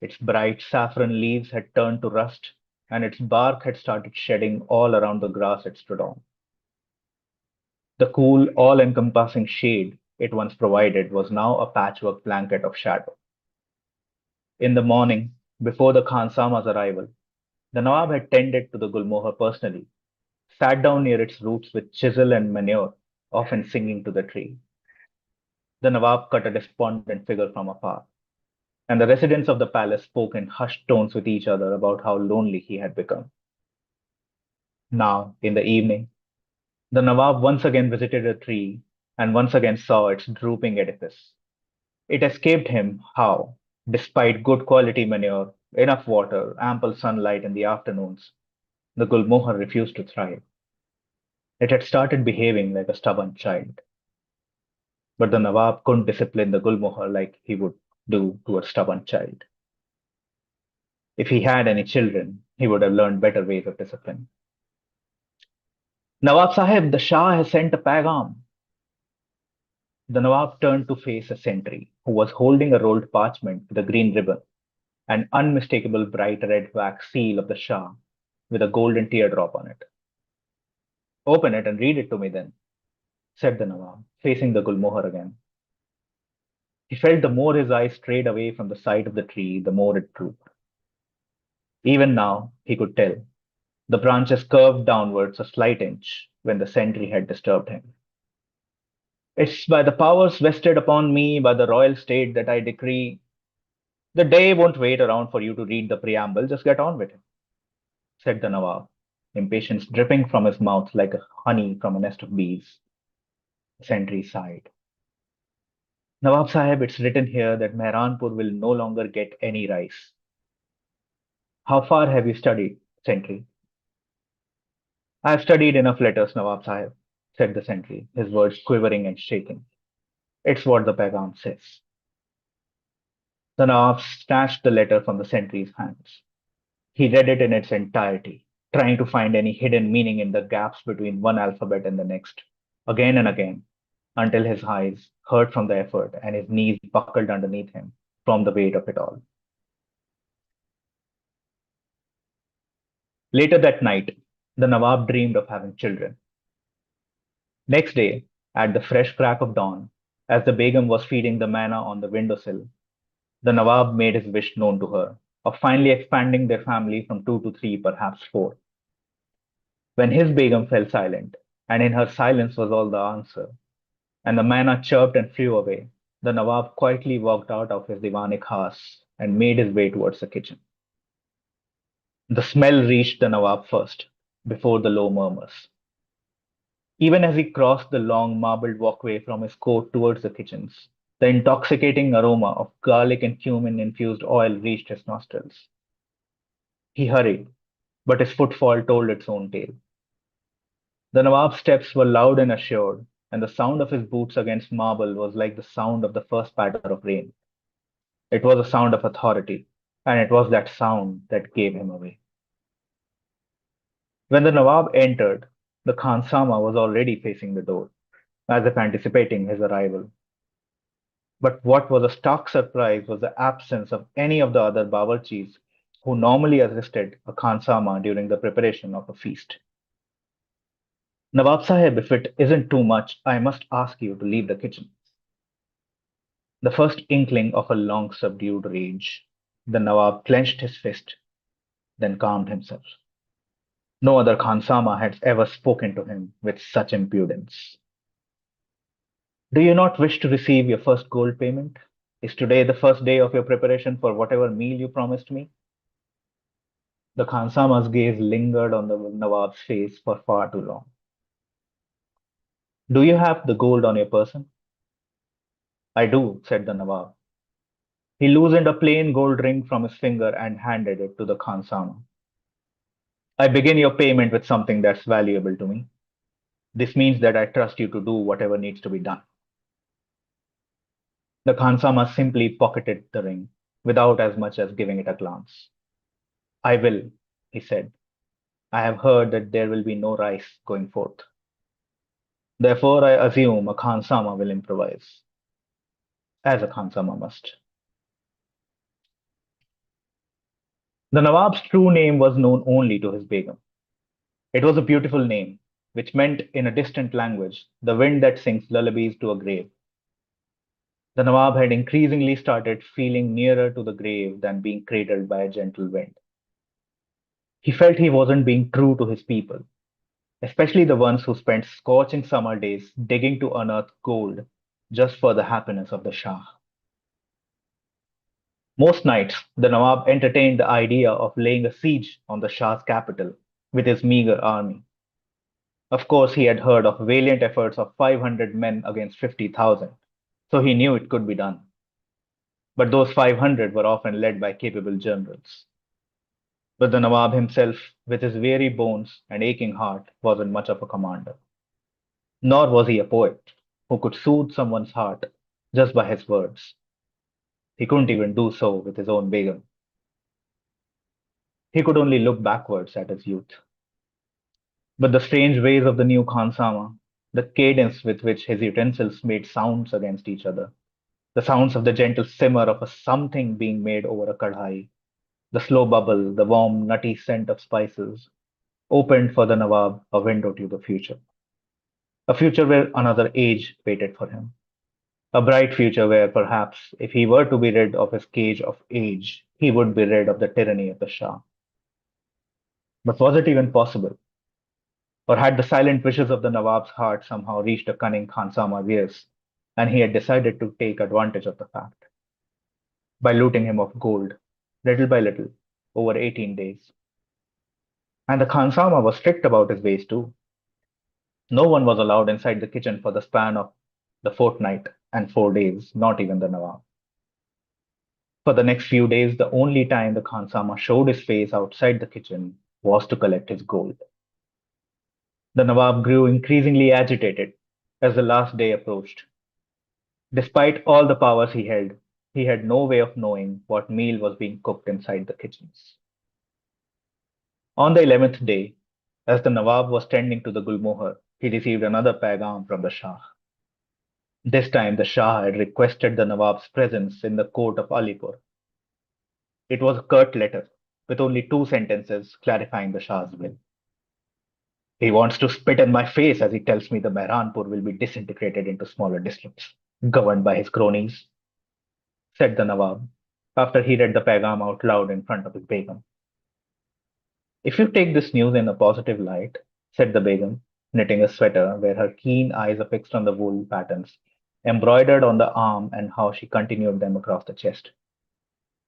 Its bright saffron leaves had turned to rust, and its bark had started shedding all around the grass it stood on. The cool, all encompassing shade it once provided was now a patchwork blanket of shadow. In the morning, before the Khansama's arrival, the Nawab had tended to the Gulmohar personally, sat down near its roots with chisel and manure, often singing to the tree. The Nawab cut a despondent figure from afar, and the residents of the palace spoke in hushed tones with each other about how lonely he had become. Now, in the evening, the Nawab once again visited the tree and once again saw its drooping edifice. It escaped him how, despite good quality manure, enough water, ample sunlight in the afternoons, the Gulmohar refused to thrive. It had started behaving like a stubborn child, but the Nawab couldn't discipline the Gulmohar like he would do to a stubborn child. If he had any children, he would have learned better ways of discipline. Nawab Sahib, the Shah has sent a pagam. The Nawab turned to face a sentry who was holding a rolled parchment with a green ribbon, an unmistakable bright red wax seal of the Shah with a golden teardrop on it. Open it and read it to me then, said the Nawab, facing the Gulmohar again. He felt the more his eyes strayed away from the side of the tree, the more it drooped. Even now, he could tell, the branches curved downwards a slight inch when the sentry had disturbed him. It's by the powers vested upon me by the royal state that I decree. The day won't wait around for you to read the preamble, just get on with it, said the Nawab, impatience dripping from his mouth like honey from a nest of bees. The sentry sighed. Nawab Sahib, it's written here that Mehranpur will no longer get any rice. How far have you studied, sentry? I have studied enough letters, Nawab Sahib, said the sentry, his words quivering and shaking. It's what the pagam says. The Nawab snatched the letter from the sentry's hands. He read it in its entirety, trying to find any hidden meaning in the gaps between one alphabet and the next, again and again, until his eyes hurt from the effort and his knees buckled underneath him from the weight of it all. Later that night, the Nawab dreamed of having children. Next day, at the fresh crack of dawn, as the Begum was feeding the manna on the windowsill, the Nawab made his wish known to her of finally expanding their family from two to three, perhaps four. When his Begum fell silent, and in her silence was all the answer, and the manna chirped and flew away, the Nawab quietly walked out of his Diwani khas and made his way towards the kitchen. The smell reached the Nawab first, before the low murmurs. Even as he crossed the long marbled walkway from his court towards the kitchens, the intoxicating aroma of garlic and cumin infused oil reached his nostrils. He hurried, but his footfall told its own tale. The Nawab's steps were loud and assured, and the sound of his boots against marble was like the sound of the first patter of rain. It was a sound of authority, and it was that sound that gave him away. When the Nawab entered, the Khansama was already facing the door, as if anticipating his arrival. But what was a stark surprise was the absence of any of the other bawarchis who normally assisted a Khansama during the preparation of a feast. Nawab Sahib, if it isn't too much, I must ask you to leave the kitchen, The first inkling of a long subdued rage. The Nawab clenched his fist, then calmed himself. No other Khansama had ever spoken to him with such impudence. Do you not wish to receive your first gold payment? Is today the first day of your preparation for whatever meal you promised me? The Khansama's gaze lingered on the Nawab's face for far too long. Do you have the gold on your person? I do, said the Nawab. He loosened a plain gold ring from his finger and handed it to the Khansama. I begin your payment with something that's valuable to me. This means that I trust you to do whatever needs to be done. The Khansama simply pocketed the ring without as much as giving it a glance. I will, he said. I have heard that there will be no rice going forth. Therefore, I assume a Khansama will improvise, as a Khansama must. The Nawab's true name was known only to his Begum. It was a beautiful name, which meant in a distant language, the wind that sings lullabies to a grave. The Nawab had increasingly started feeling nearer to the grave than being cradled by a gentle wind. He felt he wasn't being true to his people, especially the ones who spent scorching summer days digging to unearth gold just for the happiness of the Shah. Most nights, the Nawab entertained the idea of laying a siege on the Shah's capital with his meager army. Of course, he had heard of valiant efforts of 500 men against 50,000, so he knew it could be done. But those 500 were often led by capable generals. But the Nawab himself, with his weary bones and aching heart, wasn't much of a commander. Nor was he a poet who could soothe someone's heart just by his words. He couldn't even do so with his own Begum. He could only look backwards at his youth. But the strange ways of the new Khansama, the cadence with which his utensils made sounds against each other, the sounds of the gentle simmer of a something being made over a kadhai, the slow bubble, the warm, nutty scent of spices, opened for the Nawab a window to the future. A future where another age waited for him. A bright future where perhaps, if he were to be rid of his cage of age, he would be rid of the tyranny of the Shah. But was it even possible? Or had the silent wishes of the Nawab's heart somehow reached a cunning Khansama's ears, and he had decided to take advantage of the fact by looting him of gold, little by little, over 18 days? And the Khansama was strict about his ways too. No one was allowed inside the kitchen for the span of the fortnight and 4 days, not even the Nawab. For the next few days, the only time the Khansama showed his face outside the kitchen was to collect his gold. The Nawab grew increasingly agitated as the last day approached. Despite all the powers he had no way of knowing what meal was being cooked inside the kitchens. On the 11th day, as the Nawab was tending to the Gulmohar, he received another paigam from the Shah. This time, the Shah had requested the Nawab's presence in the court of Alipur. It was a curt letter with only two sentences clarifying the Shah's will. He wants to spit in my face as he tells me the Mehranpur will be disintegrated into smaller districts, governed by his cronies, said the Nawab, after he read the paigam out loud in front of his Begum. If you take this news in a positive light, said the Begum, knitting a sweater where her keen eyes are fixed on the wool patterns, embroidered on the arm and how she continued them across the chest.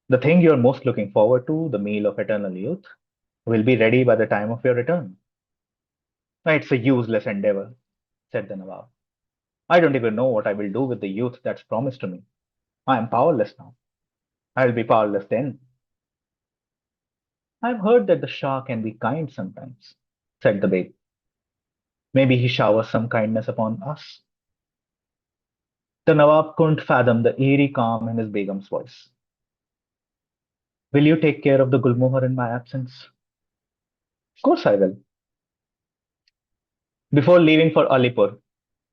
The thing you're most looking forward to, the meal of eternal youth, will be ready by the time of your return. It's a useless endeavor, said the Nawab. I don't even know what I will do with the youth that's promised to me. I am powerless now. I will be powerless then. I've heard that the Shah can be kind sometimes, said the Beg. Maybe he showers some kindness upon us. The Nawab couldn't fathom the eerie calm in his Begum's voice. Will you take care of the Gulmohar in my absence? Of course I will. Before leaving for Alipur,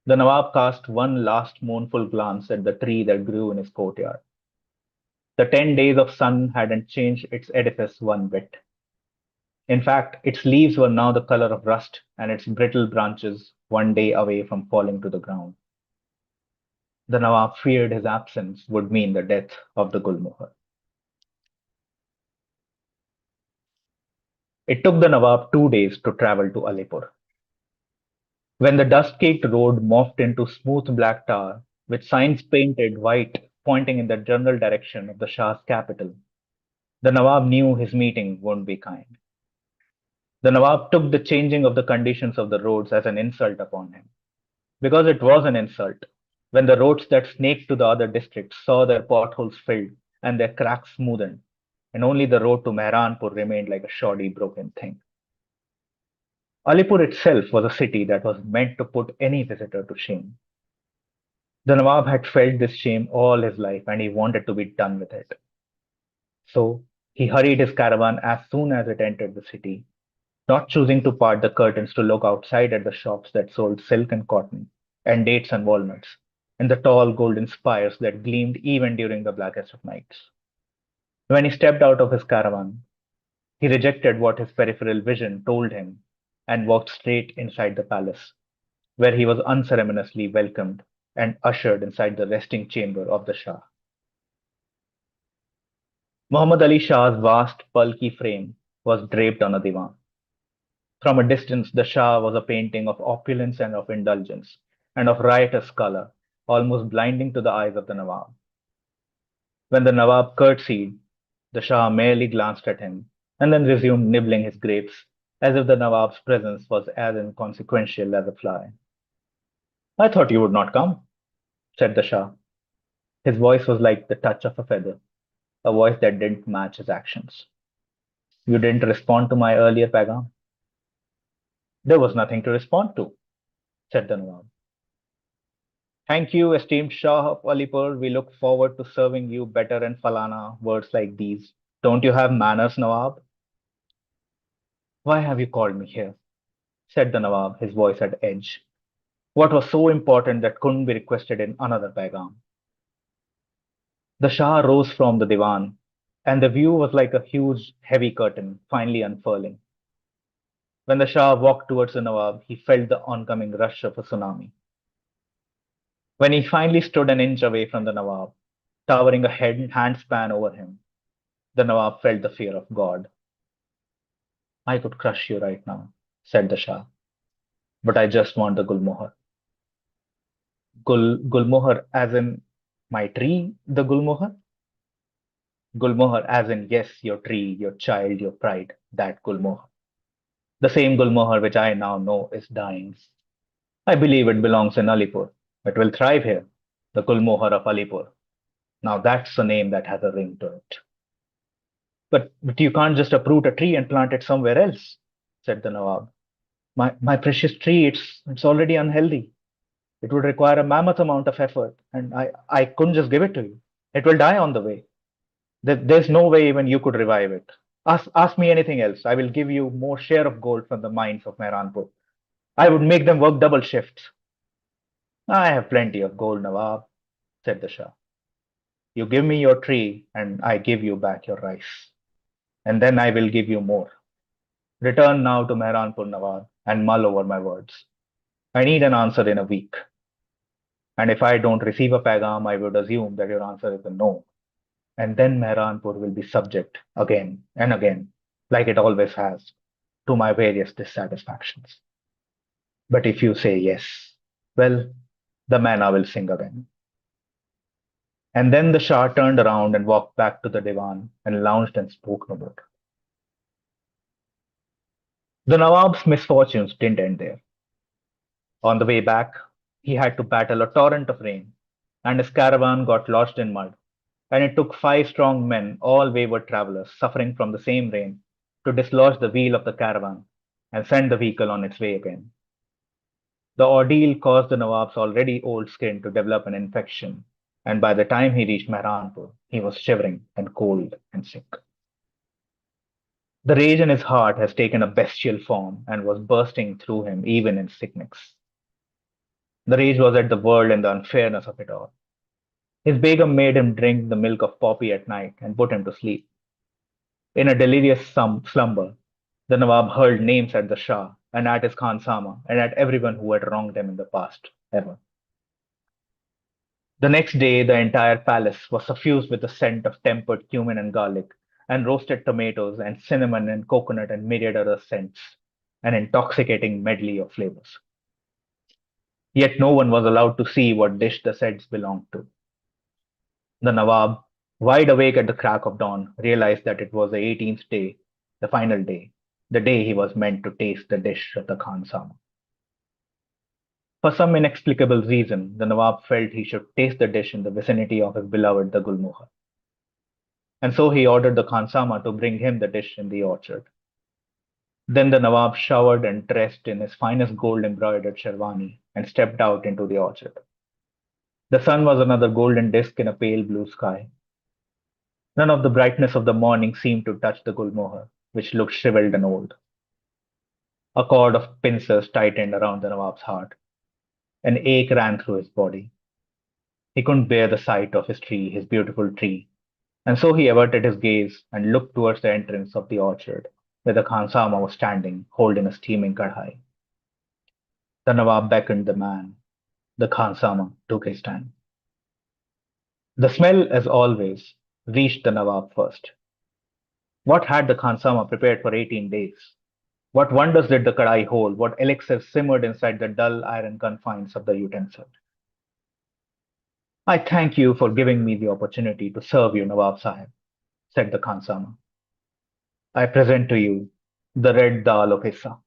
the Nawab cast one last mournful glance at the tree that grew in his courtyard. The 10 days of sun hadn't changed its edifice one bit. In fact, its leaves were now the color of rust and its brittle branches one day away from falling to the ground. The Nawab feared his absence would mean the death of the Gulmohar. It took the Nawab 2 days to travel to Alipur. When the dust-caked road morphed into smooth black tar, with signs painted white pointing in the general direction of the Shah's capital, the Nawab knew his meeting wouldn't be kind. The Nawab took the changing of the conditions of the roads as an insult upon him. Because it was an insult, when the roads that snaked to the other districts saw their potholes filled and their cracks smoothened, and only the road to Mehranpur remained like a shoddy, broken thing. Alipur itself was a city that was meant to put any visitor to shame. The Nawab had felt this shame all his life and he wanted to be done with it. So he hurried his caravan as soon as it entered the city, not choosing to part the curtains to look outside at the shops that sold silk and cotton, and dates and walnuts, and the tall golden spires that gleamed even during the blackest of nights. When he stepped out of his caravan, he rejected what his peripheral vision told him and walked straight inside the palace, where he was unceremoniously welcomed and ushered inside the resting chamber of the Shah. Muhammad Ali Shah's vast, bulky frame was draped on a divan. From a distance, the Shah was a painting of opulence and of indulgence, and of riotous color, almost blinding to the eyes of the Nawab. When the Nawab curtsied, the Shah merely glanced at him, and then resumed nibbling his grapes, as if the Nawab's presence was as inconsequential as a fly. I thought you would not come, said the Shah. His voice was like the touch of a feather, a voice that didn't match his actions. You didn't respond to my earlier pagam? There was nothing to respond to, said the Nawab. Thank you, esteemed Shah of Alipur. We look forward to serving you better in Falana. Words like these. Don't you have manners, Nawab? Why have you called me here? Said the Nawab, his voice at edge. What was so important that couldn't be requested in another pagam? The Shah rose from the divan, and the view was like a huge, heavy curtain finally unfurling. When the Shah walked towards the Nawab, he felt the oncoming rush of a tsunami. When he finally stood an inch away from the Nawab, towering a handspan over him, the Nawab felt the fear of God. I could crush you right now, said the Shah, but I just want the Gulmohar. Gulmohar as in my tree, the Gulmohar? Gulmohar as in yes, your tree, your child, your pride, that Gulmohar. The same Gulmohar which I now know is dying. I believe it belongs in Alipur. It will thrive here, the Gulmohar of Alipur. Now that's a name that has a ring to it. But you can't just uproot a tree and plant it somewhere else, said the Nawab. My precious tree, it's already unhealthy. It would require a mammoth amount of effort, and I couldn't just give it to you. It will die on the way. There's no way even you could revive it. Ask me anything else. I will give you more share of gold from the mines of Mehranpur. I would make them work double shifts. I have plenty of gold, Nawab, said the Shah. You give me your tree, and I give you back your rice. And then I will give you more. Return now to Mehranpur, Nawab, and mull over my words. I need an answer in a week. And if I don't receive a pagam, I would assume that your answer is a no. And then Mehranpur will be subject again and again, like it always has, to my various dissatisfactions. But if you say yes, well, the manna will sing again. And then the Shah turned around and walked back to the divan and lounged and spoke no more. The Nawab's misfortunes didn't end there. On the way back, he had to battle a torrent of rain, and his caravan got lodged in mud, and it took 5 strong men, all wayward travelers, suffering from the same rain, to dislodge the wheel of the caravan and send the vehicle on its way again. The ordeal caused the Nawab's already old skin to develop an infection, and by the time he reached Mehranpur, he was shivering and cold and sick. The rage in his heart has taken a bestial form and was bursting through him even in sickness. The rage was at the world and the unfairness of it all. His Begum made him drink the milk of poppy at night and put him to sleep. In a delirious slumber, the Nawab hurled names at the Shah and at his Khansama and at everyone who had wronged him in the past, ever. The next day, the entire palace was suffused with the scent of tempered cumin and garlic, and roasted tomatoes, and cinnamon and coconut, and myriad other scents, an intoxicating medley of flavors. Yet no one was allowed to see what dish the scents belonged to. The Nawab, wide awake at the crack of dawn, realized that it was the 18th day, the final day, the day he was meant to taste the dish of the Khan Sama. For some inexplicable reason, the Nawab felt he should taste the dish in the vicinity of his beloved the Gulmohar. And so he ordered the Khansama to bring him the dish in the orchard. Then the Nawab showered and dressed in his finest gold embroidered sherwani and stepped out into the orchard. The sun was another golden disk in a pale blue sky. None of the brightness of the morning seemed to touch the Gulmohar, which looked shriveled and old. A cord of pincers tightened around the Nawab's heart. An ache ran through his body. He couldn't bear the sight of his tree, his beautiful tree, and so he averted his gaze and looked towards the entrance of the orchard, where the Khansama was standing, holding a steaming kadhai. The Nawab beckoned the man. The Khansama took his stand. The smell, as always, reached the Nawab first. What had the Khansama prepared for 18 days? What wonders did the kadai hold? What elixir simmered inside the dull iron confines of the utensil? I thank you for giving me the opportunity to serve you, Nawab Sahib, said the Khansama. I present to you the red dal of Hissa.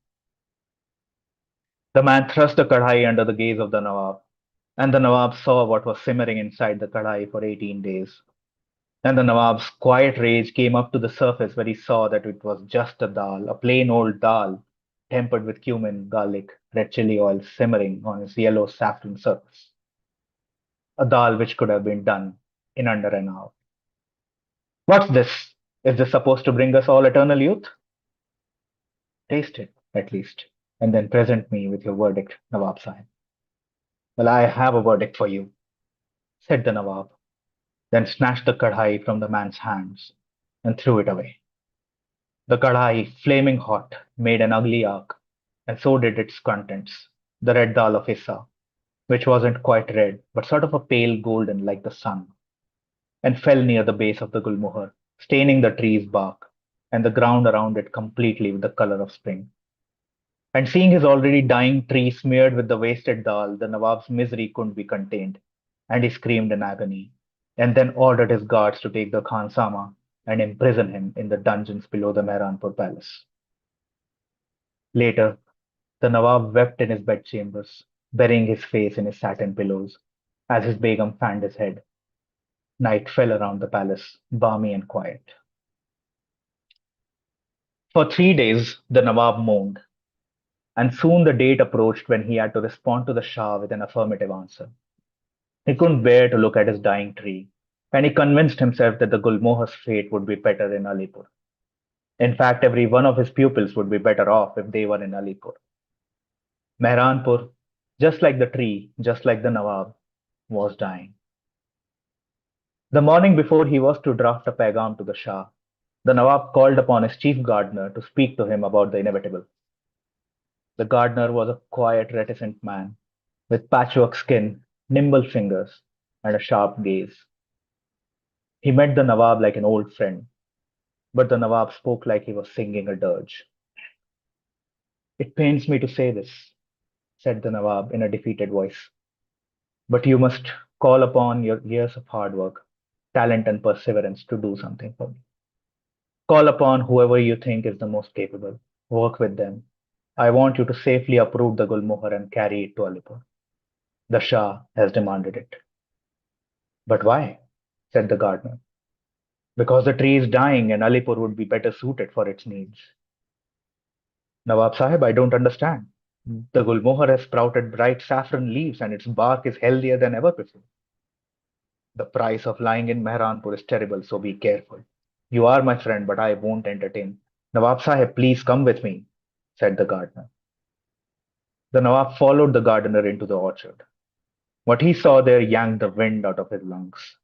The man thrust the kadhai under the gaze of the Nawab, and the Nawab saw what was simmering inside the kadhai for 18 days. And the Nawab's quiet rage came up to the surface where he saw that it was just a dal, a plain old dal, tempered with cumin, garlic, red chili oil simmering on its yellow saffron surface. A dal which could have been done in under an hour. What's this? Is this supposed to bring us all eternal youth? Taste it, at least, and then present me with your verdict, Nawab Sahib. Well, I have a verdict for you, said the Nawab, then snatched the kadhai from the man's hands and threw it away. The kadhai, flaming hot, made an ugly arc, and so did its contents, the red dal of Issa, which wasn't quite red, but sort of a pale golden like the sun, and fell near the base of the Gulmohar, staining the tree's bark and the ground around it completely with the color of spring. And seeing his already dying tree smeared with the wasted dal, the Nawab's misery couldn't be contained, and he screamed in agony, and then ordered his guards to take the Khan Sama and imprison him in the dungeons below the Mehranpur palace. Later, the Nawab wept in his bedchambers, burying his face in his satin pillows, as his Begum fanned his head. Night fell around the palace, balmy and quiet. For 3 days, the Nawab moaned, and soon the date approached when he had to respond to the Shah with an affirmative answer. He couldn't bear to look at his dying tree, and he convinced himself that the Gulmohar's fate would be better in Alipur. In fact, every one of his pupils would be better off if they were in Alipur. Mehranpur, just like the tree, just like the Nawab, was dying. The morning before he was to draft a paigam to the Shah, the Nawab called upon his chief gardener to speak to him about the inevitable. The gardener was a quiet, reticent man with patchwork skin, nimble fingers, and a sharp gaze. He met the Nawab like an old friend, but the Nawab spoke like he was singing a dirge. It pains me to say this, said the Nawab in a defeated voice, but you must call upon your years of hard work, talent, and perseverance to do something for me. Call upon whoever you think is the most capable. Work with them. I want you to safely uproot the Gulmohar and carry it to Alipur. The Shah has demanded it. But why? Said the gardener. Because the tree is dying and Alipur would be better suited for its needs. Nawab Sahib, I don't understand. The Gulmohar has sprouted bright saffron leaves and its bark is healthier than ever before. The price of lying in Mehranpur is terrible, so be careful. You are my friend, but I won't entertain. Nawab Sahib, please come with me, said the gardener. The Nawab followed the gardener into the orchard. What he saw there yanked the wind out of his lungs.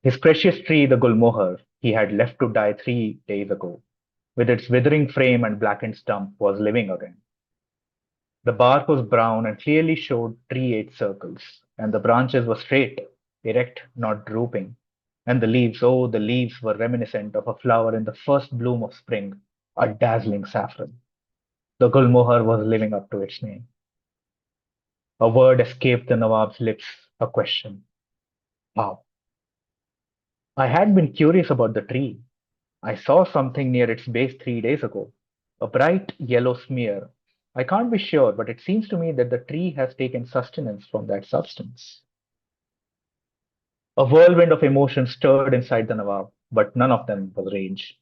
His precious tree, the Gulmohar, he had left to die 3 days ago, with its withering frame and blackened stump, was living again. The bark was brown and clearly showed tree-age circles, and the branches were straight, erect, not drooping. And the leaves, oh, the leaves were reminiscent of a flower in the first bloom of spring, a dazzling saffron. The Gulmohar was living up to its name. A word escaped the Nawab's lips, a question. How? I had been curious about the tree. I saw something near its base 3 days ago. A bright yellow smear. I can't be sure, but it seems to me that the tree has taken sustenance from that substance. A whirlwind of emotions stirred inside the Nawab, but none of them was rage.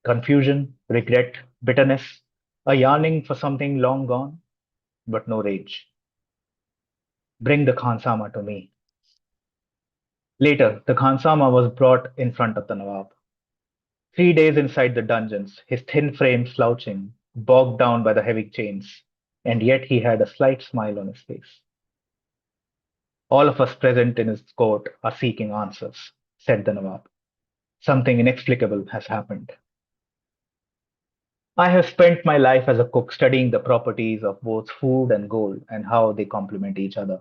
Confusion, regret, bitterness, a yearning for something long gone, but no rage. Bring the Khansama to me. Later, the Khansama was brought in front of the Nawab. 3 days inside the dungeons, his thin frame slouching, bogged down by the heavy chains, and yet he had a slight smile on his face. All of us present in his court are seeking answers, said the Nawab. Something inexplicable has happened. I have spent my life as a cook studying the properties of both food and gold and how they complement each other.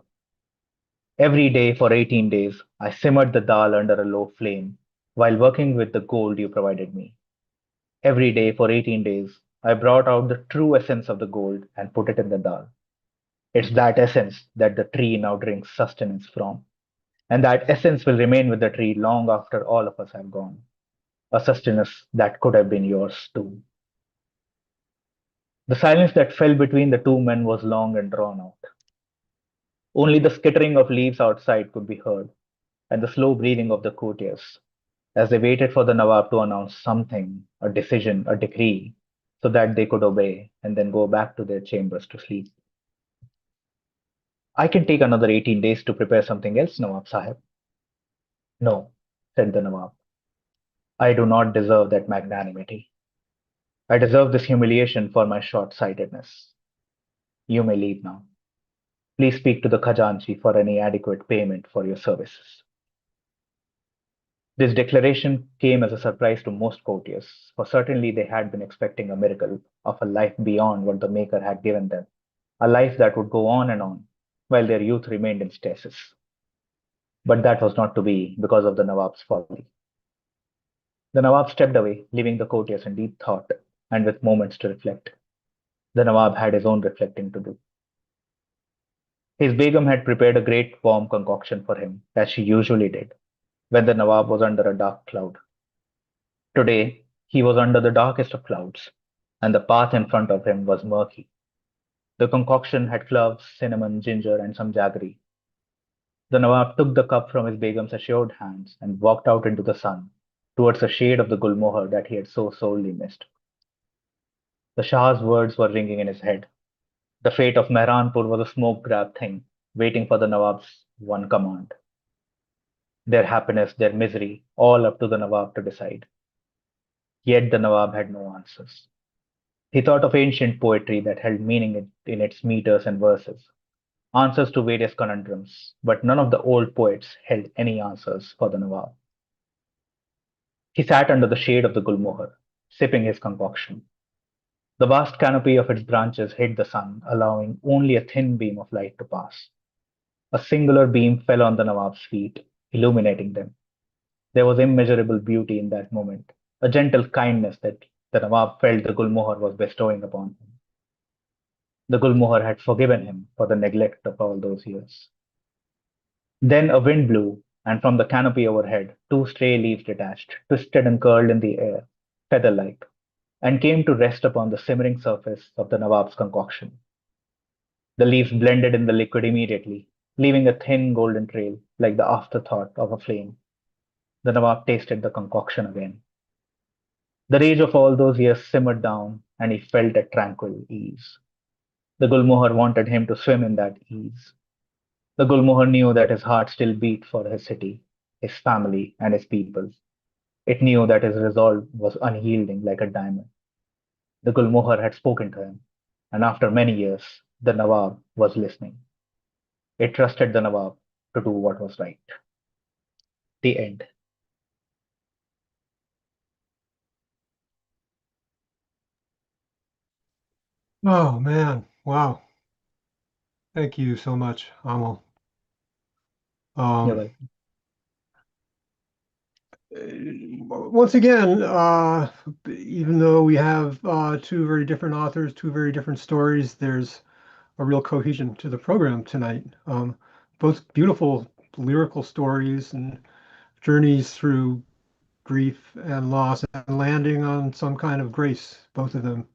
Every day for 18 days, I simmered the dal under a low flame while working with the gold you provided me. Every day for 18 days, I brought out the true essence of the gold and put it in the dal. It's that essence that the tree now drinks sustenance from. And that essence will remain with the tree long after all of us have gone. A sustenance that could have been yours too. The silence that fell between the two men was long and drawn out. Only the skittering of leaves outside could be heard, and the slow breathing of the courtiers as they waited for the Nawab to announce something, a decision, a decree, so that they could obey and then go back to their chambers to sleep. I can take another 18 days to prepare something else, Nawab Sahib. No, said the Nawab. I do not deserve that magnanimity. I deserve this humiliation for my short sightedness. You may leave now. Please speak to the Khajanchi for any adequate payment for your services. This declaration came as a surprise to most courtiers, for certainly they had been expecting a miracle of a life beyond what the Maker had given them, a life that would go on, while their youth remained in stasis. But that was not to be because of the Nawab's folly. The Nawab stepped away, leaving the courtiers in deep thought and with moments to reflect. The Nawab had his own reflecting to do. His Begum had prepared a great warm concoction for him, as she usually did, when the Nawab was under a dark cloud. Today, he was under the darkest of clouds, and the path in front of him was murky. The concoction had cloves, cinnamon, ginger, and some jaggery. The Nawab took the cup from his Begum's assured hands and walked out into the sun, towards the shade of the Gulmohar that he had so sorely missed. The Shah's words were ringing in his head. The fate of Mehranpur was a smoke grab thing, waiting for the Nawab's one command. Their happiness, their misery, all up to the Nawab to decide. Yet the Nawab had no answers. He thought of ancient poetry that held meaning in its meters and verses, answers to various conundrums, but none of the old poets held any answers for the Nawab. He sat under the shade of the Gulmohar, sipping his concoction. The vast canopy of its branches hid the sun, allowing only a thin beam of light to pass. A singular beam fell on the Nawab's feet, illuminating them. There was immeasurable beauty in that moment, a gentle kindness that the Nawab felt the Gulmohar was bestowing upon him. The Gulmohar had forgiven him for the neglect of all those years. Then a wind blew, and from the canopy overhead, two stray leaves detached, twisted and curled in the air, feather like, and came to rest upon the simmering surface of the Nawab's concoction. The leaves blended in the liquid immediately, leaving a thin golden trail like the afterthought of a flame. The Nawab tasted the concoction again. The rage of all those years simmered down, and he felt at tranquil ease. The Gulmohar wanted him to swim in that ease. The Gulmohar knew that his heart still beat for his city, his family, and his people. It knew that his resolve was unyielding like a diamond. The Gulmohar had spoken to him, and after many years, the Nawab was listening. It trusted the Nawab to do what was right. The end. Oh man, wow. Thank you so much, Amal. You're Um, welcome. Once again, even though we have two very different authors, two very different stories, there's a real cohesion to the program tonight. Both beautiful lyrical stories and journeys through grief and loss and landing on some kind of grace, both of them.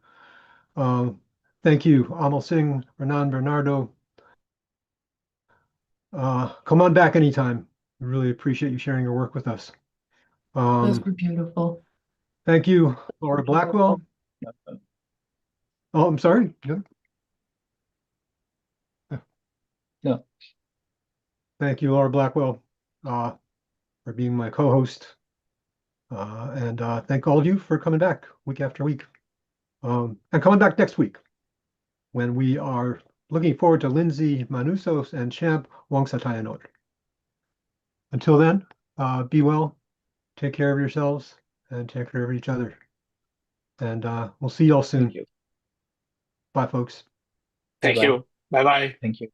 Um, Thank you, Amal Singh, Renan Bernardo. Come on back anytime. We really appreciate you sharing your work with us. Those Um, were beautiful. Thank you, Laura Blackwell. Oh, I'm sorry. Yeah. No, Thank you, Laura Blackwell, uh, for being my co-host. And thank all of you for coming back week after week. And coming back next week when we are looking forward to Lindsay Manusos and Champ Wangsatayanot. Until then, be well, take care of yourselves, and take care of each other. And we'll see y'all thank soon. you. Bye, folks. Thank Bye-bye. you. Bye bye. Thank you.